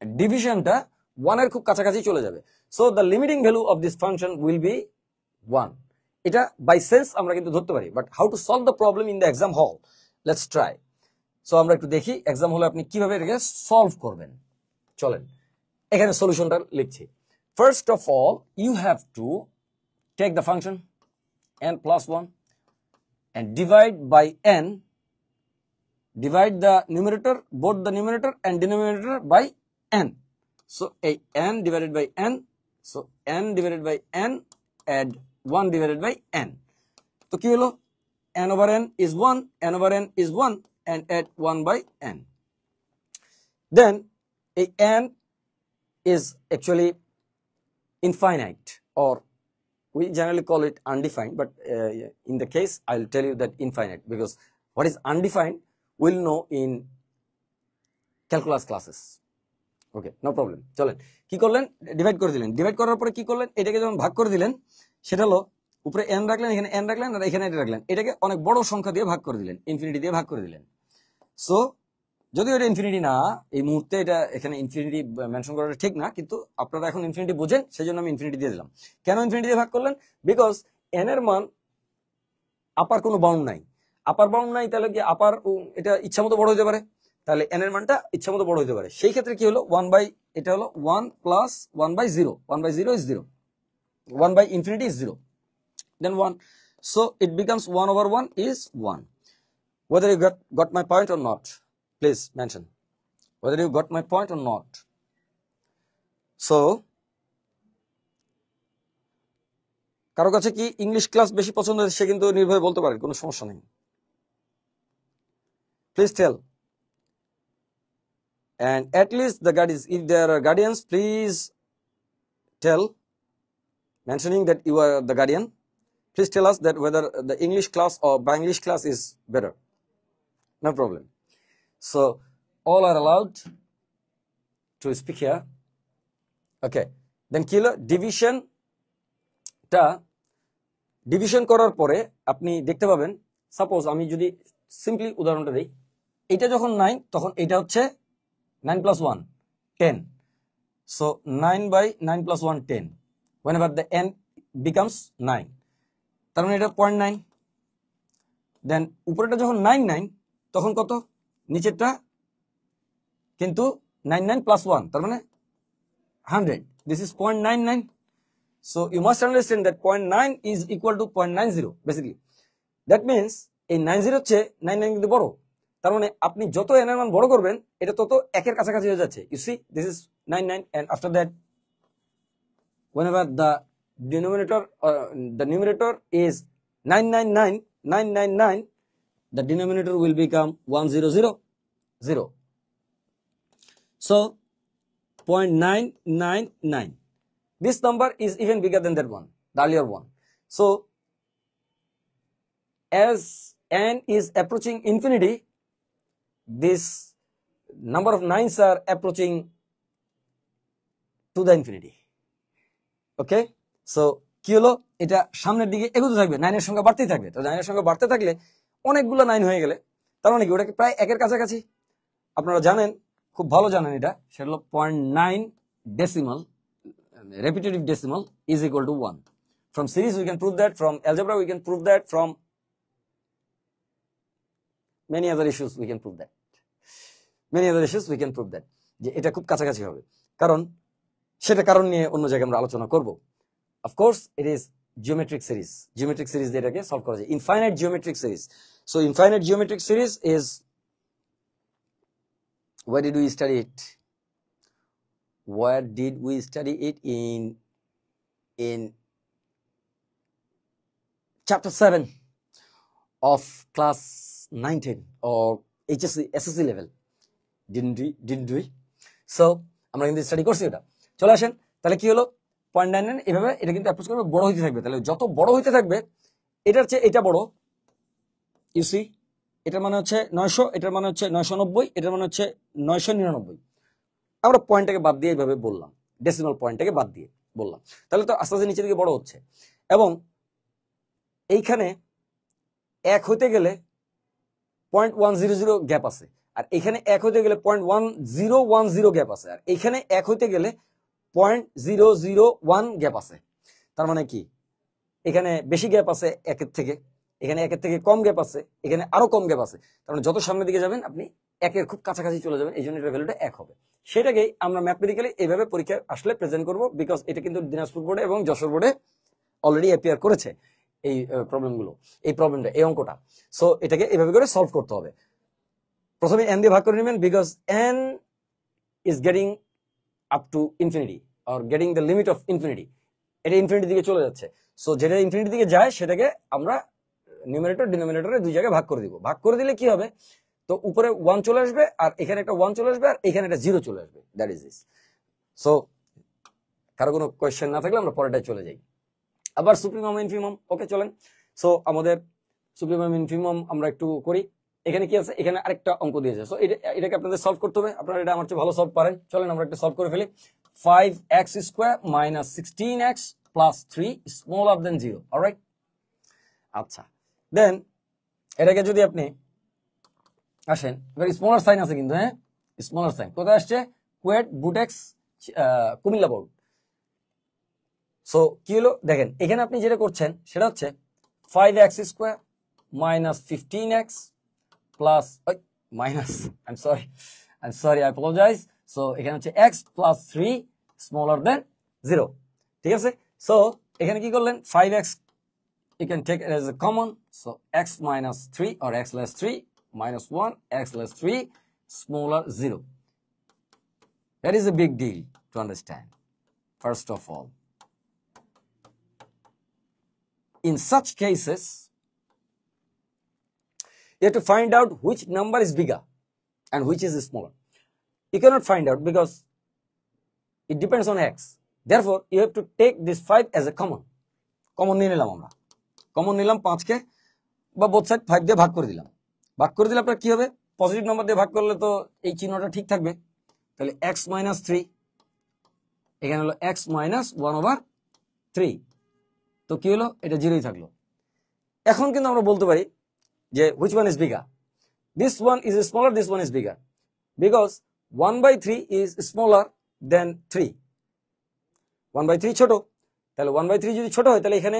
S1: ডিভিশনটা 1 এর খুব কাছাকাছি চলে যাবে। So the limiting value of this function will be 1। এটা বাই সেন্স আমরা কিন্তু ধরতে পারি, but how to solve the problem in the exam হল, লেটস ট্রাই। সো আমরা একটু দেখি এক্সাম হলে আপনি কিভাবে এটাকে সলভ করবেন। চলেন এখানে সলিউশনটা লিখছি। First of all you have to take the function n plus 1 and divide by n, divide the numerator, both the numerator and denominator by n. So a n divided by n, so n divided by n, add 1 divided by n. So কি হলো, n over n is 1, n over n is 1, and add 1 by n. Then a n is actually infinite, or we generally call it undefined, but in the case I'll tell you that infinite, because what is undefined we'll know in calculus classes. Okay, no problem. চলেন কি করলেন, divide করে দিলেন, divide করার পরে কি করলেন, এটাকে যখন ভাগ করে দিলেন, সেটা হলো উপরে n রাখলেন, এখানে n রাখলেন, আর এখানে এটা রাখলেন, এটাকে অনেক বড় সংখ্যা দিয়ে ভাগ করে দিলেন, ইনফিনিটি দিয়ে ভাগ করে দিলেন। সো যদিও এটা ইনফিনিটি না, এই মুহূর্তে এটা এখানে ইনফিনিটি মেনশন করাটা ঠিক না, কিন্তু আপনারা এখন ইনফিনিটি বোঝেন, সেই জন্য আমি ইনফিনিটি দিয়ে দিলাম। কেন ইনফিনিটি দিয়ে ভাগ করলেন? বিকজ এন এর মান আপার কোনো বাউন্ড নাই, আপার বাউন্ড নাই, তাহলে কি আপার এটা ইচ্ছা মতো বড় হতে পারে, তাহলে এন এর মানটা ইচ্ছা মতো বড় হতে পারে। সেই ক্ষেত্রে কি হলো, 1 বাই, এটা হলো 1 plus 1 by 0, 1 by 0 is 0, 1 by infinity is 0, then 1, so it becomes 1 over 1 is 1. Whether you got my point or not, please mention whether you got my point or not. So কারো কাছে কি English class বেশি পছন্দ, সে কিন্তু নির্ভয়ে বলতে পারে, কোনো সমস্যা নেই। Please tell. And at least the guardians, if there are guardians, please tell, mentioning that you are the guardian. Please tell us that whether the English class or Bangladesh class is better. No problem. So all are allowed to speak here. Okay. Then কি হলো, division করার পরে আপনি দেখতে পাবেন, suppose আমি যদি simply উদাহরণটা দিই, এটা যখন 9 তখন এটা হচ্ছে 9 plus 1 10, so 9 by 9 plus 1 10, whenever the n becomes 9, তার মানে এটা 0.9, দেন উপরেটা যখন 99 তখন কত, নিচেরটা কিন্তু 99 plus 1, তার মানে 100, this is 0.99. So you must understand that 0.9 is equal to 0.90 basically. That means এই 90 হচ্ছে 99 কিন্তু বড়, তার মানে আপনি যত n এর মান বড় করবেন এটা তত 1 এর কাছাকাছি হয়ে যাচ্ছে। You see, this is 99, and after that whenever the numerator is 999, the denominator will become 1000. So 0.999, this number is even bigger than that one, the earlier one. So as n is approaching infinity, this number of 9s are approaching to the infinity. Okay, so কি হলো, এটা সামনের দিকে এগোতে থাকবে, 9 এর সংখ্যা বাড়তেই থাকবে। তো 9 এর সংখ্যা বাড়তে থাকলে অনেকগুলো 9 হয়ে গেলে তার মানে কি ওটাকে প্রায় 1 এর কাছাকাছি। আপনারা জানেন, খুব ভালো জানেন এটা, সেটা হলো 0.9 decimal, repetitive decimal is equal to 1. From series we can prove that, from algebra we can prove that, from many other issues we can prove that, যে এটা খুব কাছাকাছি হবে। কারণ সেটা কারণ নিয়ে অন্য জায়গায় আমরা আলোচনা করব। Of course it is geometric series দিয়ে এটাকে সলভ করা যায়, infinite geometric series. So infinite geometric series is, where did we study it? In chapter 7 of class 9-10 or SSC level, didn't we? So আমরা কিন্তু স্টাডি করছি এটা। চলে আসেন, তাহলে কি হলো, 0.99 এভাবে এটা কিন্তু অ্যাপ্রোচ করবে, বড় হইতে থাকবে। তাহলে যত বড় হইতে থাকবে এটার চেয়ে এটা বড়, ইউ সি, এটার মানে হচ্ছে 900, এটার মানে হচ্ছে 990, এটার মানে হচ্ছে 999। আমরা পয়েন্টটাকে বাদ দিয়ে এইভাবে বললাম, ডেসিমাল পয়েন্টটাকে বাদ দিয়ে বললাম, তাহলে তো আস্তে আস্তে নিচের দিকে বড় হচ্ছে। এবং এইখানে 1 হইতে গেলে 0.100 গ্যাপ আছে, আর এখানে 1 হইতে গেলে 0.1010 গ্যাপ আছে, আর এখানে 1 হইতে গেলে 0.001 গ্যাপ আছে। তার মানে কি, এখানে বেশি গ্যাপ আছে 1 এর থেকে, এখানে 1 এর থেকে কম গ্যাপ আছে, এখানে আরো কম গ্যাপ আছে। তার মানে যত সামনের দিকে যাবেন আপনি 1 এর খুব কাছাকাছি চলে যাবেন, এই জন্য এটার ভ্যালুটা 1 হবে। সেটাকেই আমরা ম্যাথমেটিক্যালি এইভাবে পরীক্ষা আসলে প্রেজেন্ট করব, বিকজ এটা কিন্তু দিনাজপুর বোর্ডে এবং যশোর বোর্ডে অলরেডি অ্যাপিয়ার করেছে এই প্রবলেমগুলো, এই প্রবলেমটা, এই অঙ্কটা। সো এটাকে এইভাবে করে সলভ করতে হবে। প্রথমে n দিয়ে ভাগ করে নেবেন, because n is getting up to infinity or getting the limit of infinity, এটা ইনফিনিটি দিকে চলে যাচ্ছে। সো যেটা ইনফিনিটি দিকে যায় সেটাকে আমরা নিউমারেটর ডিনোমিনেটরে দুই জায়গায় ভাগ করে দিব। ভাগ করে দিলে কি হবে, তো উপরে 1 চলে আসবে, আর এখানে একটা 1 চলে আসবে, আর এখানে একটা 0 চলে আসবে, দ্যাট ইজ দিস। সো কারো কোনো কোয়েশ্চেন না থাকলে আমরা পরেরটায় চলে যাই। আবার সুপ্রিমাম ইনফিমাম, ওকে চলেন। সো আমাদের সুপ্রিমাম ইনফিমাম আমরা একটু করি। এখানে কি আছে, এখানে আরেকটা অঙ্ক দিয়েছে, সো এটাকে আপনাদের সলভ করতে হবে। আপনারা এটা আমার চেয়ে ভালো সলভ পারেন, চলেন আমরা একটা সলভ করে ফেলি। 5x square minus 16x plus 3 smaller than 0, alright? আচ্ছা, দেন এটাকে যদি আপনি আসেন এবার স্মলার সাইন আছে কিন্তু, হ্যাঁ স্মলার সাইন কোথায় আসছে, কুয়েট বুটেক্স কুমিল্লা বোর্ড। সো কি হলো দেখেন, এখানে আপনি যেটা করছেন সেটা হচ্ছে 5x square minus 15x plus minus I am sorry I apologise. So এখানে হচ্ছে x প্লাস 3 স্মলার দেন 0, ঠিক আছে। সো এখানে কি করলেন, 5x you can take it as a common, so x minus 3 or x less 3 minus 1, x less 3 smaller 0. That is a big deal to understand. First of all, in such cases you have to find out which number is bigger and which is smaller. You cannot find out because it depends on x. Therefore you have to take this 5 as a common নিয়ে নিলাম আমরা, common নিলাম 5 কে বা both side 5 দিয়ে ভাগ করে দিলাম। ভাগ করে দিলে আপনার কি হবে, পজিটিভ নাম্বার দিয়ে ভাগ করলে তো এই চিহ্নটা ঠিক থাকবে, তাহলে x মাইনাস 3 এখানে হলো x মাইনাস 1/3, তো কি হলো, এটা জিরোই থাকলো। এখন কিন্তু আমরা বলতে পারি যে which one is bigger, this one is smaller, this one is bigger, because 1/3 is smaller than 3, 1/3 ছোট, তাহলে 1/3 যদি ছোট হয় তাহলে এখানে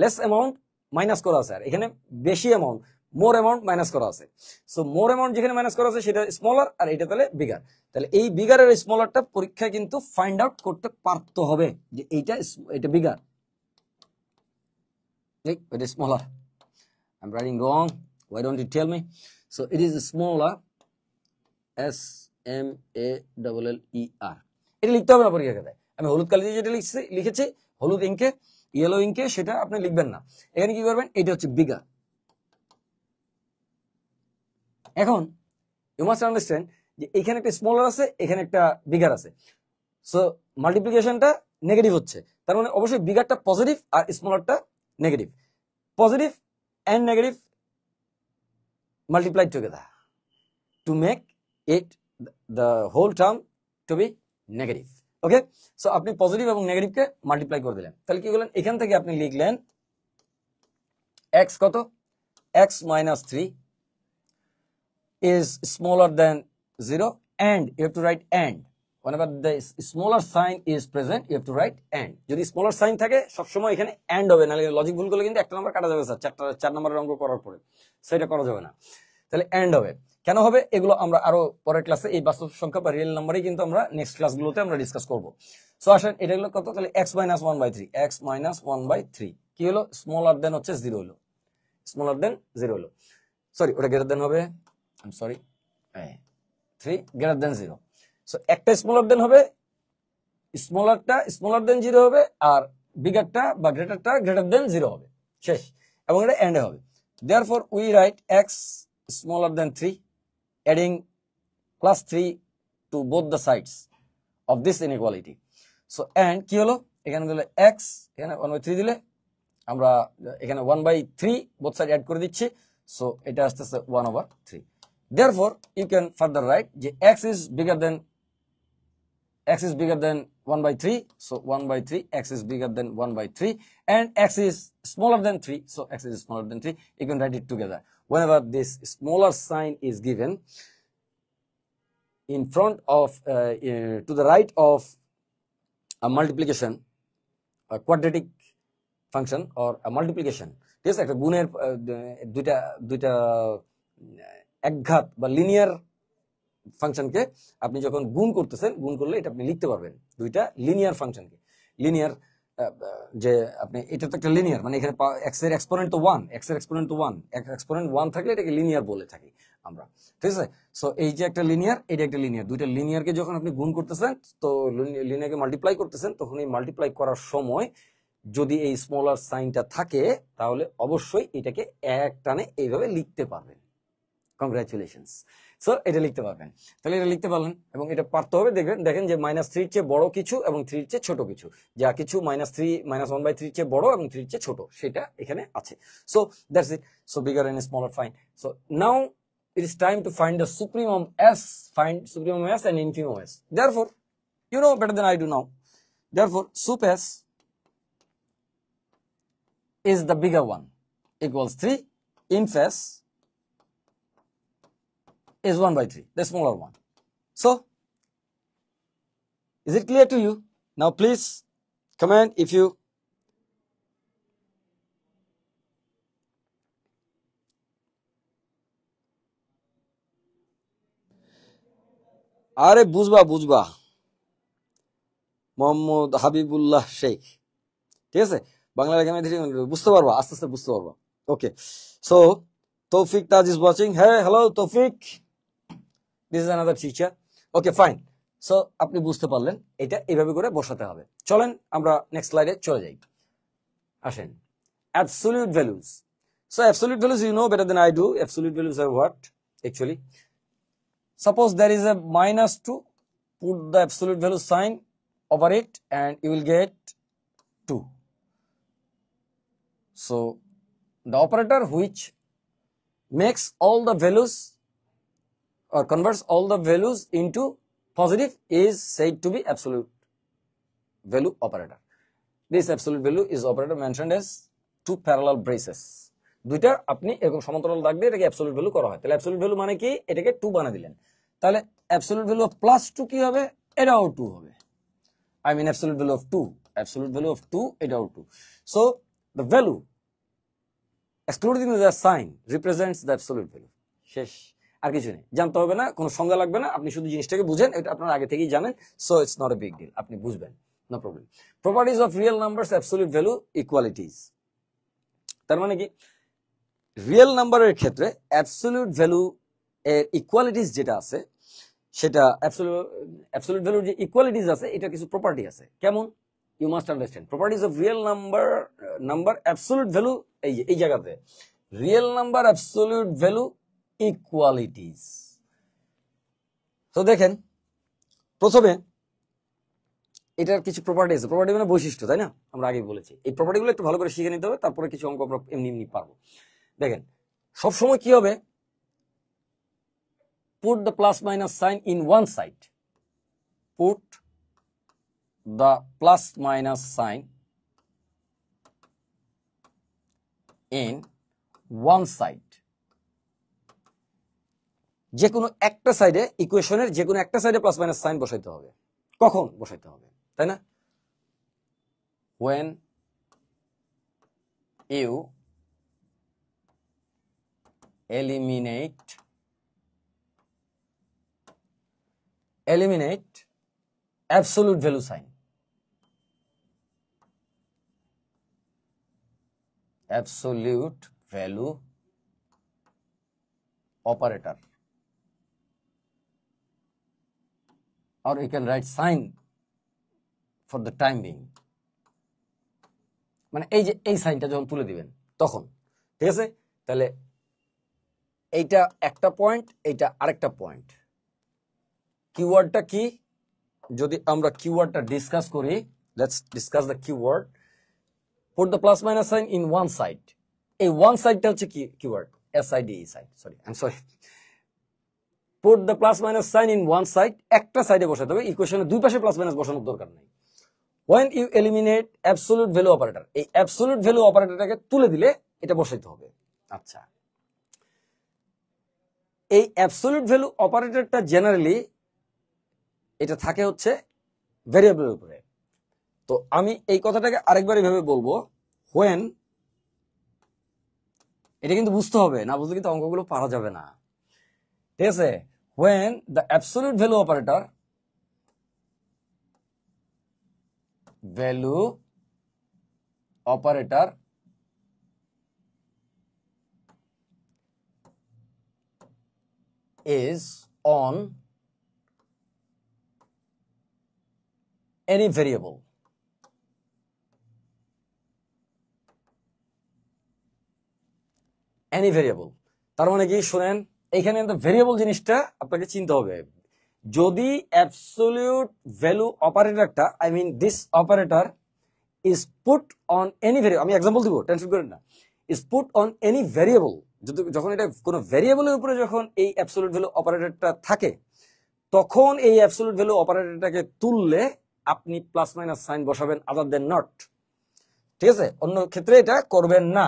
S1: লেস অ্যামাউন্ট মাইনাস করা আছে, আর এখানে বেশি অ্যামাউন্ট মোর অ্যামাউন্ট মাইনাস করা আছে। সো মোর অ্যামাউন্ট যেখানে মাইনাস করা আছে সেটা স্মলার, আর এটা তাহলে বিগার। তাহলে এই বিগার আর স্মলারটা পরীক্ষায় কিন্তু ফাইন্ড আউট করতে পারতে হবে যে এটা বিগার, এটা smaller. I am writing wrong, why don't you tell me? So it is smaller, SMALLER। এটা লিখতে হবে না পরীক্ষার খাতায়, আমি হলুদ কালি দিয়ে যেটা লিখেছি হলুদ ইঙ্কে ইয়েলো ইঙ্কে, সেটা আপনি লিখবেন না। এখানে কি করবেন, এটা হচ্ছে বিগার। এখন ইউ মাস্ট আন্ডারস্ট্যান্ড যে এখানে একটা স্মলার আছে, এখানে একটা বিগার আছে, সো মাল্টিপ্লিকেশনটা নেগেটিভ হচ্ছে, তার মানে অবশ্যই বিগারটা পজিটিভ আর স্মলারটা negative. Positive and negative multiplied together to make it the whole term to be negative. Okay, so আপনি পজিটিভ এবং নেগেটিভকে মাল্টিপ্লাই করে দিলেন, তাহলে কি করলেন, এখান থেকে আপনি লিখলেন x কত, x minus 3 is smaller than 0, and you have to write and. Whenever the smaller sign is present you have to write and. যদি স্মলার সাইন থাকে সবসময় এখানে and হবে, নাহলে লজিক ভুল করলে কিন্তু একটা নাম্বার কাটা যাবে স্যার, 4 নাম্বারের অঙ্ক করার পরে, সেটা করা যাবে না। তাহলে and হবে, কেন হবে এগুলো আমরা আরো পরের ক্লাসে এই বাস্তব সংখ্যা বা রিয়েল নাম্বারই কিন্তু আমরা নেক্সট ক্লাসগুলোতে আমরা ডিসকাস করব। সো আসেন এটা হলো কত, তাহলে x minus 1/3, x minus 1/3 কি হলো, স্মলার দেন হচ্ছে 0 হলো, স্মলার দেন 0 হলো, সরি ওটা গ্রেটার দেন হবে, I am sorry 3 greater than 0। So একটা স্মলার দেন হবে, স্মলারটা স্মলার দেন 0 হবে, আর বিগারটা বা গ্রেটারটা গ্রেটার দেন 0 হবে, শেষ। এবং এটা এন্ড হবে। Therefore we write x smaller than 3 adding plus 3 to both the sides of this inequality. So and কি হলো, এখানে দিলে x, এখানে 1/3 দিলে আমরা এখানে 1/3 both side add করে দিচ্ছি, সো এটা আসতেছে 1/3। Therefore you can further write যে x is bigger than 1/3, so 1/3, x is bigger than 1/3, and x is smaller than 3, so x is smaller than 3. You can write it together. Whenever this smaller sign is given in front of to the right of a multiplication, a quadratic function or a multiplication, ঠিক আছে, একটা গুণের দুইটা একঘাত বা linear ফাংশনকে আপনি যখন গুণ করতেছেন, গুণ করলে এটা আপনি লিখতে পারবেন, দুইটা লিনিয়ার ফাংশনকে। লিনিয়ার যে আপনি এটা তো একটা লিনিয়ার, মানে এখানে x এর এক্সপোনেন্ট তো 1, x এর এক্সপোনেন্ট তো 1, এক্সপোনেন্ট 1 থাকলে এটাকে লিনিয়ার বলে থাকি আমরা, ঠিক আছে। সো এই যে একটা লিনিয়ার, এটা একটা লিনিয়ার, দুইটা লিনিয়ারকে যখন আপনি গুণ করতেছেন, তো লিনিয়ারকে মাল্টিপ্লাই করতেছেন, তখন এই মাল্টিপ্লাই করার সময় যদি এই স্মলার সাইনটা থাকে তাহলে অবশ্যই এটাকে এক টানে এইভাবে লিখতে পারবেন। কংগ্রাচুলেশনস। সো এটা লিখতে পারবেন, তাহলে এটা লিখতে পারলেন, এবং এটা পারতে হবে। দেখেন যে -3 চেয়ে বড় কিছু এবং 3 চেয়ে ছোট কিছু, যা কিছু -1/3 চেয়ে বড় এবং 3 চেয়ে ছোট, সেটা এখানে আছে। So that's it. So bigger and smaller fine. So now it is time to find the supremum s, find supremum s and infimum s. Therefore you know better than I do now, therefore sup s is the bigger one, equals 3, inf s is 1 by 3, the smaller one. So is it clear to you? Now please comment if you আরে বুঝবা মোহাম্মদ হাবিবুল্লাহ শেখ, ঠিক আছে, বাংলা লেখা বুঝতে পারবা, আস্তে আস্তে বুঝতে পারবা। ওকে, সো তৌফিক তাজ ইজ ওয়াচিং। হ্যাঁ, হ্যালো তৌফিক, this is another teacher. Okay fine, so আপনি বুঝতে পারলেন এটা এইভাবে করে বসাতে হবে। চলেন আমরা নেক্সট স্লাইডে চলে যাই। আসেন, absolute values. So absolute values you know better than I do. Absolute values are what actually? Suppose there is a -2, put the absolute value sign over it and you will get 2. So the operator which makes all the values or converts all the values into positive is said to be absolute value operator. This absolute value is operator mentioned as two parallel braces. দুইটা আপনি এরকম সমান্তরাল দাগ দিয়ে এটাকে absolute value করা হয়। তাহলে অ্যাবসলিউট ভ্যালু মানে কি? এটাকে 2 বানিয়ে দিলেন। তাহলে অ্যাবসলিউট ভ্যালু অফ +2 কি হবে? এটাও 2 হবে। I mean absolute value of 2. Absolute value of 2, এটাও 2. So the value excluding the sign represents the absolute value. শেষ, আর কিছু নেই, জানতে হবে না, কোনো সংজ্ঞা লাগবে না, আপনি শুধু জিনিসটাকে বুঝেন, এটা আপনারা আগে থেকেই জানেন। So it's not a big deal, আপনি বুঝবেন, no problem. Properties of real numbers absolute value equalities. তার মানে কি, রিয়েল নাম্বারের ক্ষেত্রে অ্যাবসলিউট ভ্যালু এর ইকুয়ালিটিস যেটা আছে, সেটা অ্যাবসলিউট ভ্যালুর যে ইকুয়ালিটিস আছে, এটা কিছু প্রপার্টি আছে। কেমন? You must understand properties of real number absolute value. এই জায়গাতে real number absolute value equalities. তো দেখেন, প্রথমে এটার কিছু প্রপার্টি আছে। প্রপার্টি মানে বৈশিষ্ট্য, তাই না? আমরা আগেই বলেছি এই প্রপার্টিগুলো একটু ভালো করে শিখে নিতে হবে, তারপরে কিছু অঙ্ক আমরা এমনি পারবো। দেখেন, সবসময় কি হবে? put the plus minus sign in one side. Put the plus minus sign in one side. যে কোনো একটা সাইডে, ইকুয়েশনের যে কোনো একটা সাইডে প্লাস মাইনাস সাইন বসাইতে হবে। কখন বসাইতে হবে, তাই না? when you eliminate absolute value sign. Absolute value operator, or you can write sign for the time being. মানে এই যে এই সাইনটা যখন তুলে দিবেন তখন, ঠিক আছে? তাহলে এইটা একটা পয়েন্ট, এইটা আরেকটা পয়েন্ট। কিওয়ার্ডটা কি? যদি আমরা কিওয়ার্ডটা ডিসকাস করি, let's discuss the keyword. Put the plus minus sine in one side. এই ওয়ান সাইডটা হচ্ছে কি keyword? SIDE side, sorry I am sorry. Put the plus minus sine in one side, একটা সাইডে বসাতে হবে। ইকুয়েশনে দুই পাশে প্লাস মাইনাস বসানোর দরকার নাই। when you eliminate absolute value operator, এই absolute value operatorটাকে তুলে দিলে এটা বসাইতে হবে। আচ্ছা, এই absolute value operatorটা জেনারেলি এটা থাকে হচ্ছে ভেরিয়েবলের উপরে। তো আমি এই কথাটাকে আরেকবার এইভাবে বলবো, when, এটা কিন্তু বুঝতে হবে, না বুঝলে কিন্তু অঙ্কগুলো পারা যাবে না, ঠিক আছে? when the absolute value operator is on any variable, তার মানে কি শুনেন, এখানে ভেরিয়েবল জিনিসটা আপনাকে চিনতে হবে। যদি অ্যাবসলিউট ভ্যালু অপারেটরটা, I mean this operator is put on any variable, আমি এক্সাম্পল দিব, টেনশন করেন না, is put on any variable, যখন এটা কোনো ভেরিয়েবলের উপরে যখন এই অ্যাবসলিউট ভ্যালু অপারেটরটা থাকে, তখন এই অ্যাবসলিউট ভ্যালু অপারেটরটাকে তুললে আপনি প্লাস মাইনাস সাইন বসাবেন, আদার দেন নট, ঠিক আছে? অন্য ক্ষেত্রে এটা করবেন না।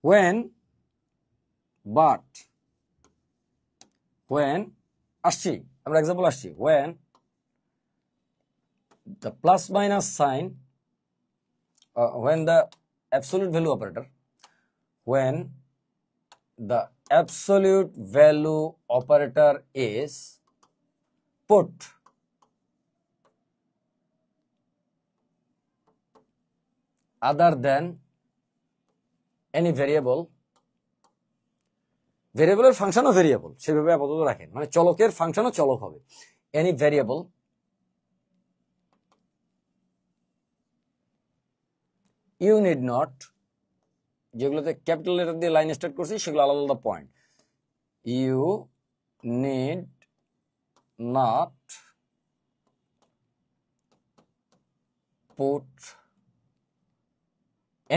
S1: when but when আসছি আমরা এক্সাম্পল আসছি when the plus minus sign when the absolute value operator when the absolute value operator is put other than any variable ভেরিয়েবলের ফাংশনও ভেরিয়েবল সেভাবে আপাতত রাখেন মানে চলকের ফাংশনও চলক হবে any variable you need not যেগুলোতে ক্যাপিটাল লেটার দিয়ে লাইন স্টার্ট করছি সেগুলো আলাদা আলাদা point you need not put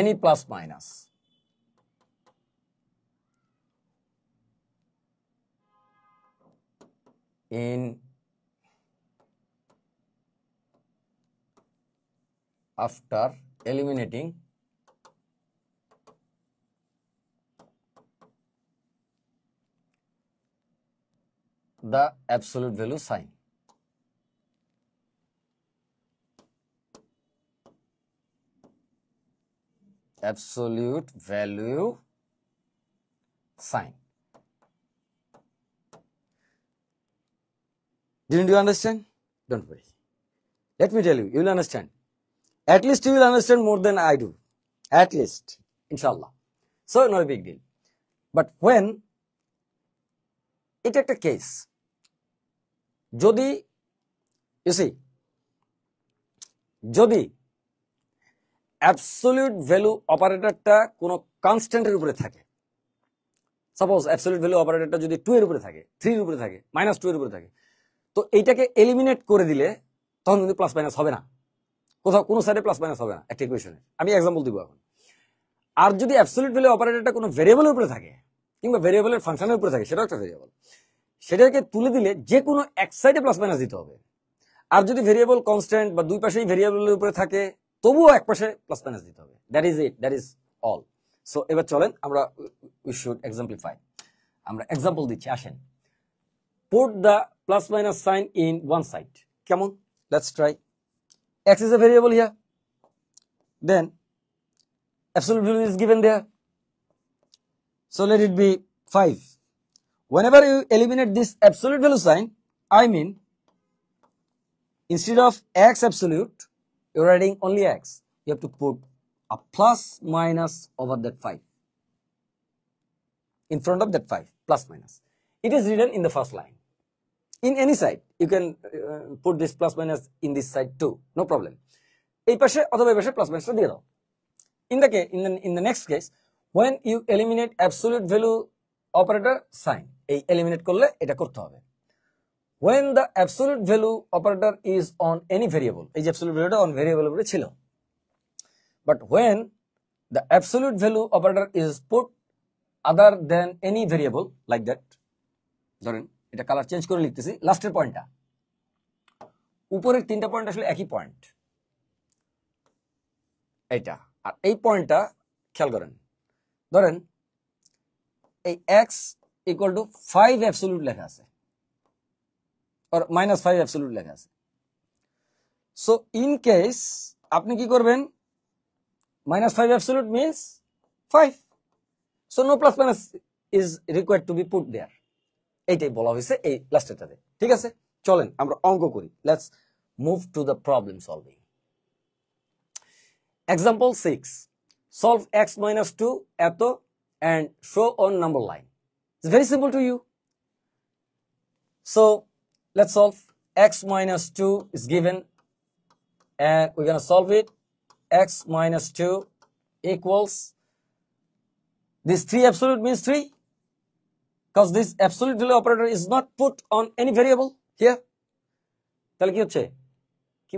S1: any plus minus in after eliminating the absolute value sign. Absolute value sign. Didn't you understand? Don't worry. Let me tell you, you will understand. At least you will understand more than I do. At least, inshallah. So, not a big deal. But when it একটা case, যদি you see, যদি absolute value operatorটা কোনো কনস্ট্যান্টের উপরে থাকে, suppose absolute value operatorটা যদি 2 এর উপরে থাকে, 3 এর উপরে থাকে, -2 এর উপরে থাকে, তো এইটাকে এলিমিনেট করে দিলে তখন কিন্তু প্লাস মাইনাস হবে না কোথাও কোনো সাইডে প্লাস মাইনাস হবে না একটা ইকুয়েশনে আমি एग्जांपल দিব এখন আর যদি অ্যাবসলিউট ভ্যালু অপারেটরটা কোনো ভেরিয়েবলের উপরে থাকে কিংবা ভেরিয়েবলের ফাংশনের উপরে থাকে সেটাও একটা ভেরিয়েবল সেটাকে তুলে দিলে যে কোনো এক সাইডে প্লাস মাইনাস দিতে হবে আর যদি ভেরিয়েবল কনস্ট্যান্ট বা দুই পাশেই ভেরিয়েবলের উপরে থাকে তবুও এক পাশে প্লাস মাইনাস দিতে হবে that is it that is all so এবার চলেন আমরা উই শুড এক্সাম্পলিফাই আমরা एग्जांपल দিচ্ছি আসেন put the plus minus sign in one side. Come on, let's try. X is a variable here. Then absolute value is given there. So let it be 5. Whenever you eliminate this absolute value sign, I mean instead of x absolute, you're writing only x. You have to put a plus minus over that 5. In front of that 5, plus minus. It is written in the first line. In any side, you can put this plus minus in this side too, no problem. এই পাশে অথবা এই পাশে plus minus দিয়ে দাও। In the next case, when you eliminate absolute value operator sign, এই eliminate করলে এটা করতে হবে। When the absolute value operator is on any variable, এই যে absolute value on variable উপরে ছিল। But when the absolute value operator is put other than any variable like that, ধরেন এটা কালার চেঞ্জ করে লিখতেছি লাস্টের পয়েন্টটা উপরের তিনটা পয়েন্ট আসলে একই পয়েন্ট এইটা আর এই পয়েন্টটা খেয়াল করেন ধরেন এই x = 5 অ্যাবসলিউট লেখা আছে আর -5 অ্যাবসলিউট লেখা আছে সো ইন কেস আপনি কি করবেন -5 absolute means 5 so no plus minus is required to be put there এইটাই বলা হয়েছে এই লাস্টেরটাতে ঠিক আছে চলেন আমরা অঙ্ক করি let's move to the problem solving example 6 solve x - 2 এত and show on number line it's very simple to you so let's solve x - 2 is given and we're going to solve it x - 2 equals this 3 absolute means 3 because this absolute value operator is not put on any variable here তাহলে কি হচ্ছে কি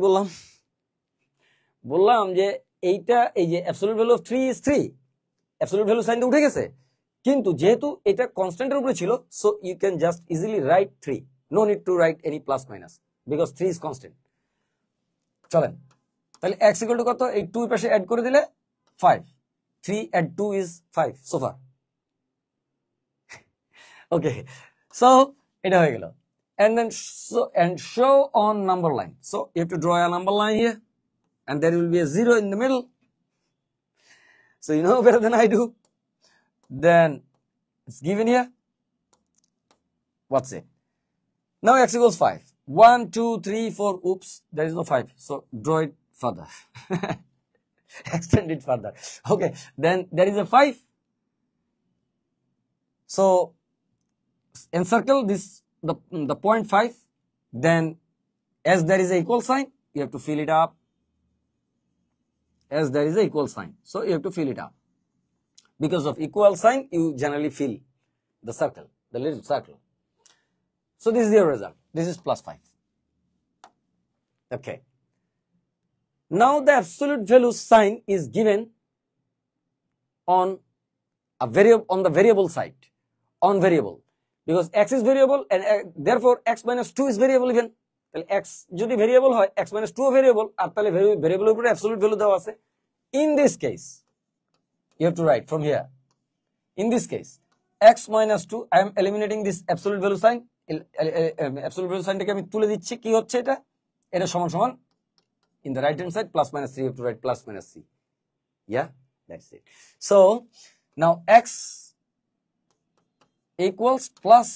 S1: বললাম যে এইটা এই যে absolute value of 3 is 3 absolute value সাইনটা উঠে গেছে কিন্তু যেহেতু এটা কনস্ট্যান্টের উপরে ছিল so you can just easily write 3 no need to write any plus minus because 3 is constant চলেন তাহলে x = কত এই 2 এর পাশে অ্যাড করে দিলে 5 3 add 2 is 5 so far. Okay, so এটা হয়ে গেল, and then show on number line. So you have to draw a number line here, and there will be a 0 in the middle. So you know better than I do. Then it's given here. What's it? Now x equals 5. 1, 2, 3, 4. Oops, there is no 5. So draw it further. Extend it further. Okay, then there is a 5. So encircle this the point 5. Then as there is a equal sign, you have to fill it up. As there is a equal sign, so you have to fill it up. Because of equal sign, you generally fill the circle, the little circle. So this is your result. This is plus 5. Okay. Now the absolute value sign is given on a variable, on the variable side, on variable, because x is variable and therefore x minus 2 is variable even. X যদি variable হয়, x minus 2 variable, আর তাহলে variable উপরে absolute value দেওয়া আছে. In this case, you have to write from here. In this case, x minus 2, I am eliminating this absolute value sign. Absolute value sign টাকে আমি তুলে দিচ্ছি, কি হচ্ছে এটা? এটা সমান সমান in the right hand side plus minus 3, you have to write plus minus c. Yeah, that's it. So now x equals plus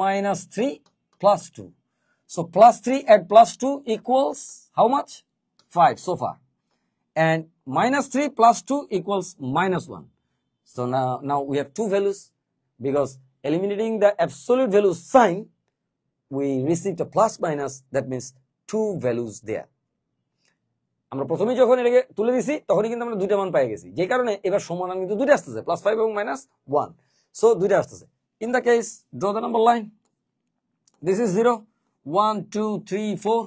S1: minus 3 plus 2. So plus 3 add plus 2 equals how much? 5 so far. And minus 3 plus 2 equals minus 1. So now we have two values, because eliminating the absolute value sign, we received a plus minus, that means two values there. আমরা প্রথমে যখন এটাকে তুলে দিছি তখনই কিন্তু আমরা দুইটা মান পেয়ে গেছি, যে কারণে এবার সমান কিন্তু দুইটা আসতেছে, প্লাস 5 এবং মাইনাস 1. সো দুইটা আসতেছে. In the case, draw the number line. This is 0, 1, 2, 3, 4,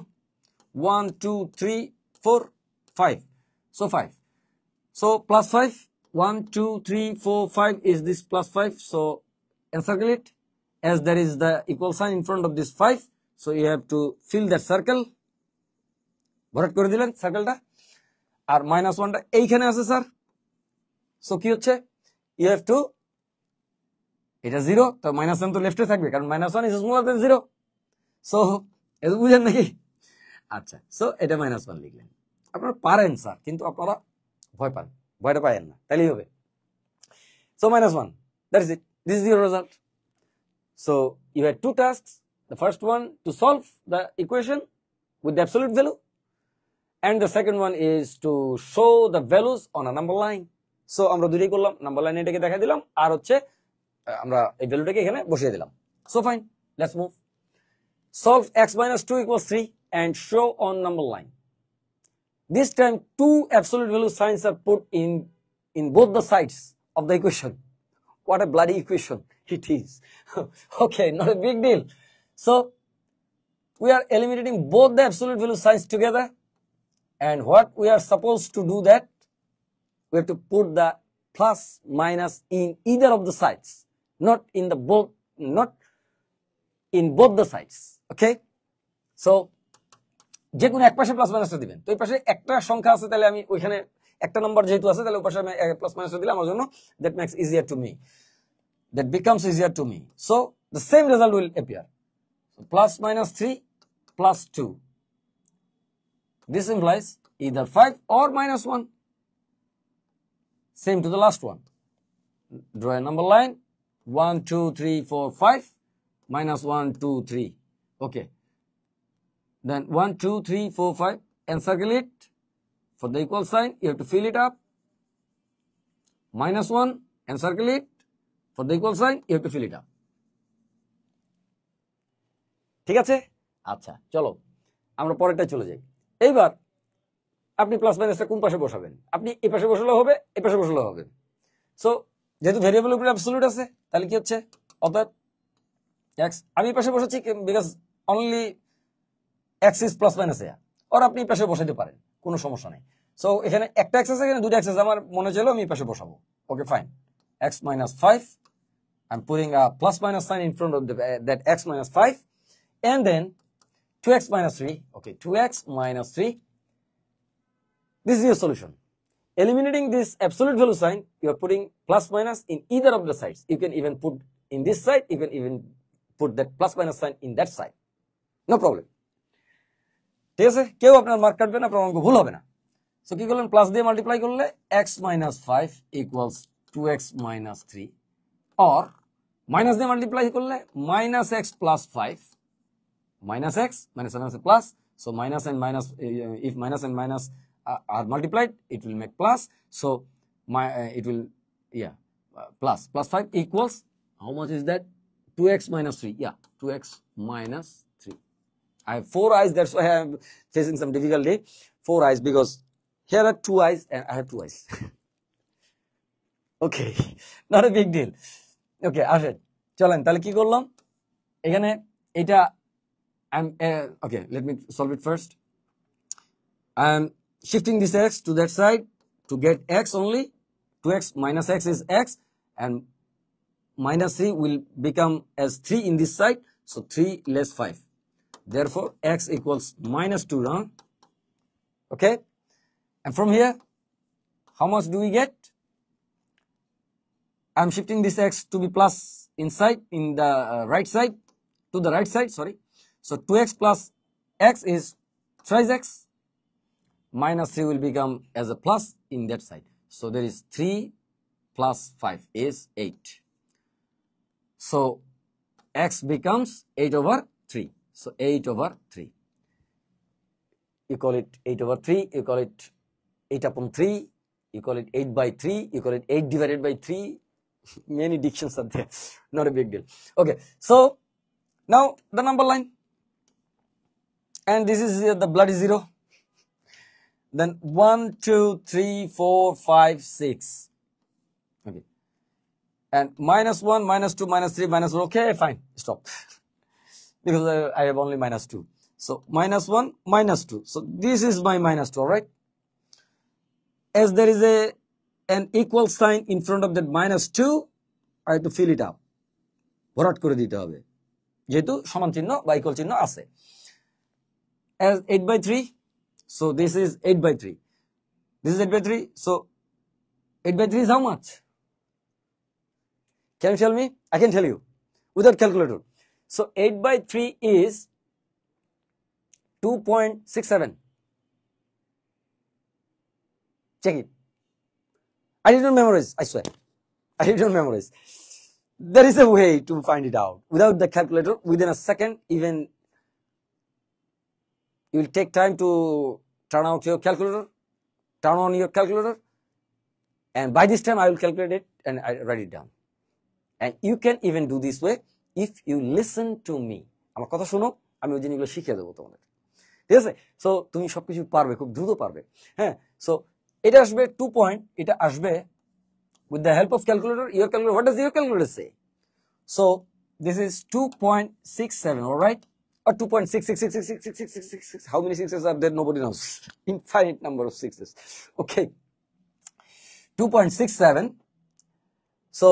S1: 1, 2, 3, 4, 5. So 5. So plus 5, 1, 2, 3, 4, 5 is this plus 5. So encircle it, as there is the equal sign in front of this 5. So you have to fill that circle. ভরাট করে দিলেন সার্কেলটা, আর minus 1টা এইখানে আছে sir. So কি হচ্ছে, you have two, এটা 0, তো মাইনাস 1 তো লেফটে থাকবে, কারণ minus 1 is smaller than 0. So এটা বুঝেন নাকি? আচ্ছা, সো এটা মাইনাস 1 লিখলেন. আপনারা পারেন স্যার, কিন্তু আপনারা ভয় পান, ভয়টা পায়েন না, তাইলেই হবে. So minus 1, that is it. This is your result. So you had two tasks. The first one to solve the equation with the absolute value, and the second one is to show the values on a number line. So আমরা দুটোই করলাম, number লাইনে এটাকে দেখাই দিলাম, আর হচ্ছে আমরা এই ভ্যালুটাকে এখানে বসিয়ে দিলাম. So fine, let's move. Solve x minus 2 equals 3 and show on number line. This time two absolute value signs are put in both the sides of the equation. What a bloody equation it is. Okay, not a big deal. So we are eliminating both the absolute value signs together, and what we are supposed to do, that we have to put the plus minus in either of the sides, not in both the sides. Okay, so যে কোনো এক পাশে plus মাইনাসটা দিবেন. তো এই পাশে একটা সংখ্যা আছে, তাহলে আমি ওইখানে একটা নাম্বার যেহেতু আছে, তাহলে ওই পাশে আমি প্লাস মাইনাসটা দিলাম আমার জন্য. That makes easier to me. That becomes easier to me. So the same result will appear. So plus minus 3 plus 2. This implies either 5 or minus 1. Same to the last one. Draw a number line. 1, 2, 3, 4, 5. Minus 1, 2, 3. Okay. Then 1, 2, 3, 4, 5. Encircle it. For the equal sign, you have to fill it up. Minus 1. Encircle it. For the equal sign, you have to fill it up. ঠিক আছে? আচ্ছা, চলো আমরা পরেরটা চলে যাই. এইবার আপনি প্লাস মাইনাসটা কোন পাশে বসাবেন? আপনি এই পাশে বসালেও হবে, এই পাশে বসালেও হবে. সো যেহেতু ভেরিয়েবল উপরে অ্যাবসলিউট আছে, তাহলে কি হচ্ছে, অতএব এক্স আমি এই পাশে বসাচ্ছি because only x is plus minus a, আর আপনি এই পাশে বসাতে পারেন, কোনো সমস্যা নেই. সো এখানে একটা এক্স আছে, এখানে দুটো এক্স আছে, আমার মনে চাইলো আমি এই পাশে বসাবো. Okay, fine. X minus 5, I'm putting a plus minus sign in front of that x minus 5, and then 2x minus 3. Okay, 2x minus 3. This is your solution. eliminating this absolute value sign, you are putting plus minus in either of the sides. You can even put in this side, you can even put that plus minus sign in that side. No problem. ঠিক আছে, কেউ আপনার mark কাটবে না, আপনার অঙ্ক ভুল হবে না। সো কি করলেন, প্লাস দিয়ে মাল্টিপ্লাই করলে x minus 5 equals 2x minus 3, or minus দিয়ে মাল্টিপ্লাই করলে minus x plus 5, minus x minus plus, so minus and minus, if minus and minus are multiplied, it will make plus, so it will, plus 5 equals, how much is that? 2x minus 3, 2x minus 3. I have 4 eyes, that's why I am facing some difficulty. 4 eyes, because here are 2 eyes and I have 2 eyes. Okay, not a big deal. Okay, আসেন চলেন তাহলে কি করলাম এখানে, এটা okay, let me solve it first. I am shifting this x to that side to get x only. 2x minus x is x, and minus 3 will become as 3 in this side, so 3 less 5. Therefore, x equals minus 2 now. Okay, and from here, how much do we get? I am shifting this x to be plus inside, in the right side, to the right side, sorry. So 2x plus x is thrice x, minus 3 will become as a plus in that side. So there is 3 plus 5 is 8. So x becomes 8 over 3. So 8 over 3. You call it 8 over 3, you call it 8 upon 3, you call it 8 by 3, you call it 8 divided by 3. Many dictions are there, not a big deal. Okay, so now the number line, and this is the bloody 0. Then 1, 2, 3, 4, 5, 6. Okay, and minus 1, minus 2, minus 3, minus 4. Okay, fine, stop. Because I have only minus 2. So minus 1, minus 2. So this is my minus 2, all right? As there is an equal sign in front of that minus 2, I have to fill it up. ভরাট করে দিতে হবে, যেহেতু সমান চিহ্ন বা equal চিহ্ন আছে। As 8 by 3, so this is 8 by 3. This is 8 by 3, so 8 by 3 is how much? Can you tell me? I can tell you without calculator. So 8 by 3 is 2.67. Check it. I didn't memorize, I swear. I didn't memorize. There is a way to find it out. Without the calculator, within a second, even you will take time to turn out your calculator, turn on your calculator, and by this time I will calculate it and I write it down. And you can even do this way if you listen to me. আমার কথা শুনো, আমি ওই জিনিসগুলো শিখিয়ে দেবো তোমাদের। ঠিক আছে? সো তুমি সবকিছু পারবে, খুব দ্রুত পারবে। হ্যাঁ, সো এটা আসবে 2 point, এটা আসবে with the help of calculator. Your calculator, what does your calculator say? So this is 2.67, all right, or 2.66666666. How many sixes are there? Nobody knows. Infinite number of sixes. Okay, 2.67. So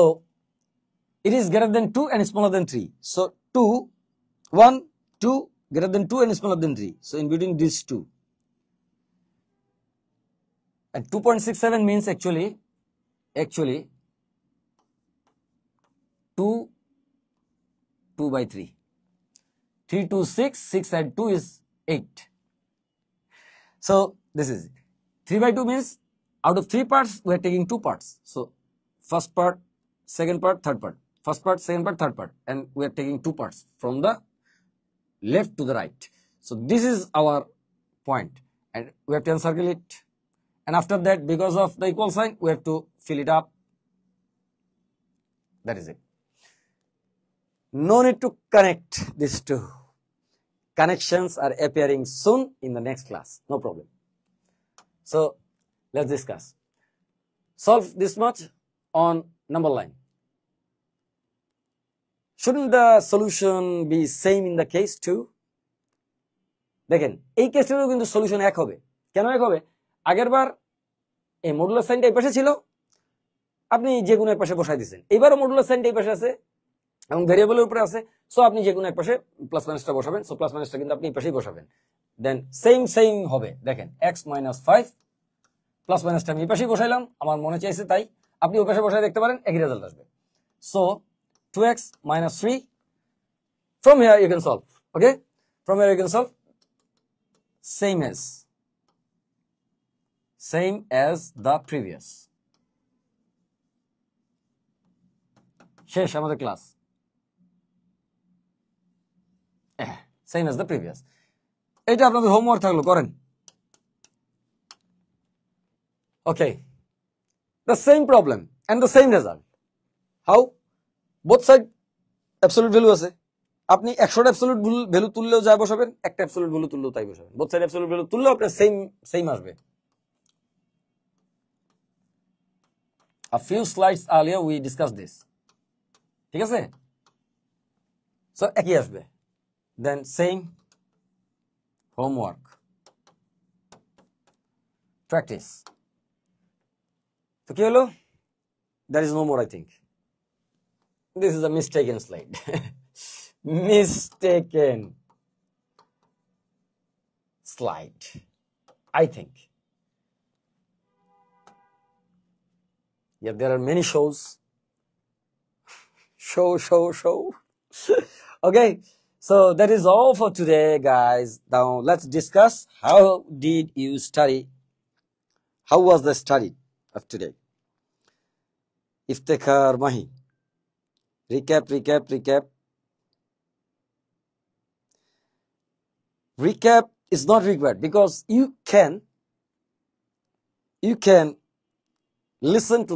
S1: it is greater than 2 and smaller than 3. So 2, 1, 2, greater than 2 and smaller than 3. So in between these two. And 2.67 means actually 2 by 3. 3 to 6, 6 and 2 is 8. So this is it. 3 by 2 means out of 3 parts, we are taking 2 parts. So first part, second part, third part. First part, second part, third part. And we are taking 2 parts from the left to the right. So this is our point. And we have to encircle it. And after that, because of the equal sign, we have to fill it up. That is it. No need to connect these two. Connections are appearing soon in the next class. No problem. So let's discuss. Solve this much on number line. Shouldn't the solution be same in the case 2? দেখেন, এই কেসটারও কিন্তু solution এক হবে। কেন এক হবে? আগেরবার এই মডুলার সাইনটা এই পাশে ছিল, আপনি যে কোনো এক পাশে বসাই দিয়েছেন। এবারও মডুলার সাইনটা এই পাশে আছে এবং ভেরিয়েবলের উপরে আছে, সো আপনি যে কোনো এক পাশে প্লাস মাইনাসটা বসাবেন। সো প্লাস মাইনাসটা কিন্তু আপনি এই পাশেই বসাবেন। দেন সেম হবে। দেখেন x minus 5 প্লাস মাইনাসটা আমি এই পাশেই বসাইলাম, আমার মনে চাইছে তাই, আপনি ওই পাশে বসাই দেখতে পারেন, একই রেজাল্ট আসবে। So 2x minus 3, from here you can solve, okay, from here you can solve same as the previous. শেষ আমাদের class, same as the previous. এটা আপনাদের হোমওয়ার্ক থাকলো, করেন। Okay, the same problem and the same result. How? Both side absolute value আছে, আপনি 100টা absolute value তুললেও যা বসাবেন, একটা অ্যাবসলিউট ভ্যালু তুললেও তাই বসাবেন, বোথ সাইড অ্যাবসলিউট ভ্যালু তুললেও আপনার সেম আসবে। A few slides earlier we discussed this, ঠিক আছে? সো একই আসবে, then same homework practice. তো কি হলো? There is no more, I think. This is a mistaken slide. Mistaken slide, I think. Yeah, there are many shows. Show. Okay, so that is all for today, guys. Now let's discuss, how did you study? How was the study of today? Iftekhar Mahi. Recap. Recap is not required because you can listen to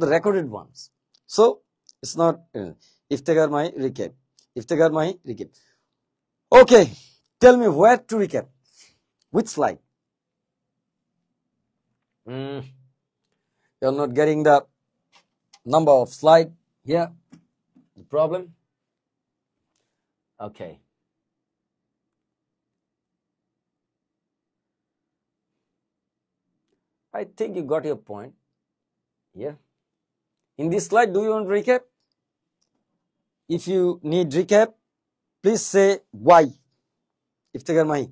S1: the recorded ones. So it's not Iftekhar Mahi recap. Okay, tell me where to recap. Which slide? You're not getting the number of slide here. The problem. Okay. I think you got your point. Yeah. In this slide, do you want recap? If you need recap, please say why. Iftekhar Mahi.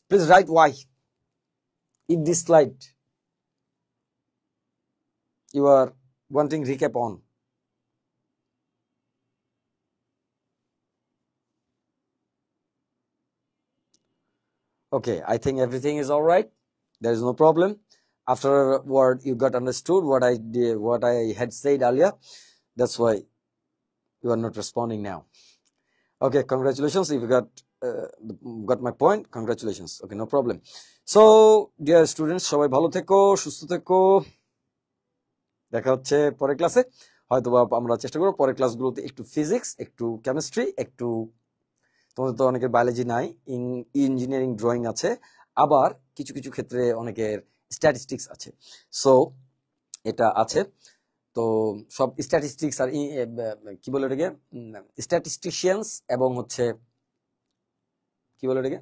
S1: Please write why. If this slide you are wanting recap on. Okay, I think everything is all right. There is no problem. Afterward, you got understood what I did, what I had said earlier. That's why you are not responding now. Okay, congratulations. If you got my point, congratulations. Okay, no problem. So, dear students, সবাই ভালো থেকো, সুস্থ থেকো। দেখা হচ্ছে পরের ক্লাসে। হয়তো আমরা চেষ্টা করব পরের ক্লাসগুলোতে একটু ফিজিক্স, একটু কেমিস্ট্রি, একটু, তোমাদের তো অনেকের বায়োলজি নাই, ইঞ্জিনিয়ারিং ড্রয়িং আছে, আবার কিছু ক্ষেত্রে অনেকের স্ট্যাটিস্টিক্স আছে। সো এটা আছে, তো সব স্ট্যাটিস্টিক্স আর কি বলে এটাকে, স্ট্যাটিস্টিশিয়ানস এবং হচ্ছে কি বলে এটাকে,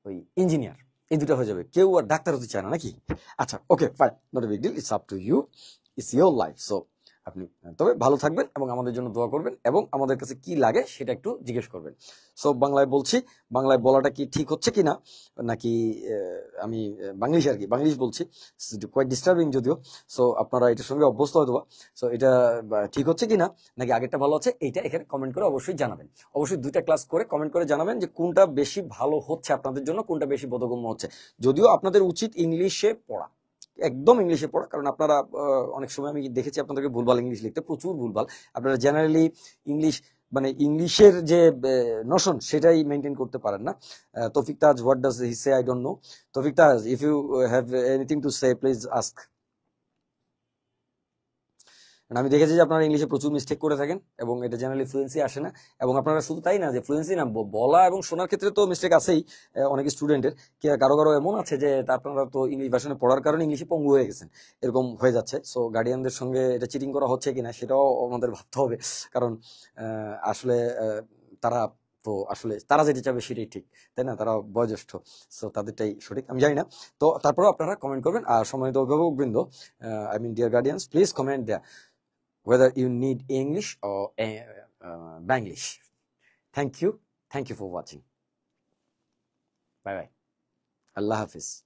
S1: ওই ইঞ্জিনিয়ার, এই দুটো হয়ে যাবে। কেউ আর ডাক্তার হতে চায় না নাকি? আচ্ছা, okay fine, not a big deal, it's up to you, it's your life. So আপনি তবে ভালো থাকবেন এবং আমাদের জন্য দোয়া করবেন এবং আমাদের কাছে কি লাগে সেটা একটু জিজ্ঞেস করবেন। সো বাংলায় বলছি, বাংলায় বলাটা কি ঠিক হচ্ছে কিনা, নাকি আমি বাংলিশ আর কি বাংলিশ বলছি, কোয়াইট ডিস্টার্বিং যদিও। সো আপনারা এটার সঙ্গে অভ্যস্ত হয়তো। সো এটা ঠিক হচ্ছে কিনা নাকি আগেরটা ভালো আছে, এইটা এখানে কমেন্ট করে অবশ্যই জানাবেন। অবশ্যই 2টা ক্লাস করে কমেন্ট করে জানাবেন যে কোনটা বেশি ভালো হচ্ছে আপনাদের জন্য, কোনটা বেশি বোধগম্য হচ্ছে। যদিও আপনাদের উচিত ইংলিশে পড়া, একদম ইংলিশে পড়া, কারণ আপনারা অনেক সময় আমি দেখেছি আপনাদেরকে ভুলভাল ইংলিশ লিখতে, প্রচুর ভুলভাল। আপনারা জেনারেলি ইংলিশ মানে ইংলিশের যে নোশন সেটাই মেনটেন করতে পারেন না। Taufiq Taj, what does he say, I don't know. Taufiq Taj, if you have anything to say, please ask. আমি দেখেছি যে আপনারা ইংলিশে প্রচুর মিস্টেক করে থাকেন এবং এটা জেনারেলি ফ্লুয়েন্সি আসে না। এবং আপনারা শুধু তাই না যে ফ্লুয়েন্সি না, বলা এবং শোনার ক্ষেত্রে তো মিস্টেক আছেই অনেক স্টুডেন্টের। কারো এমন আছে যে আপনারা তো ইংলিশ ভার্সনে পড়ার কারণে ইংলিশে পঙ্গু হয়ে গেছেন, এরকম হয়ে যাচ্ছে। সো গার্ডিয়ানদের সঙ্গে এটা চিটিং করা হচ্ছে কিনা সেটাও আমাদের ভাবতে হবে, কারণ আসলে তারা যেটা চাবে সেটাই ঠিক, তাই না? তারা বয়োজ্যেষ্ঠ, সো তাদেরটাই সঠিক, আমি জানি না। তো তারপরেও আপনারা কমেন্ট করবেন। আর সম্মানিত অভিভাবকবৃন্দ, I mean dear guardians, please comment there whether you need English or Banglish. Thank you for watching. Bye bye. Allah Hafiz.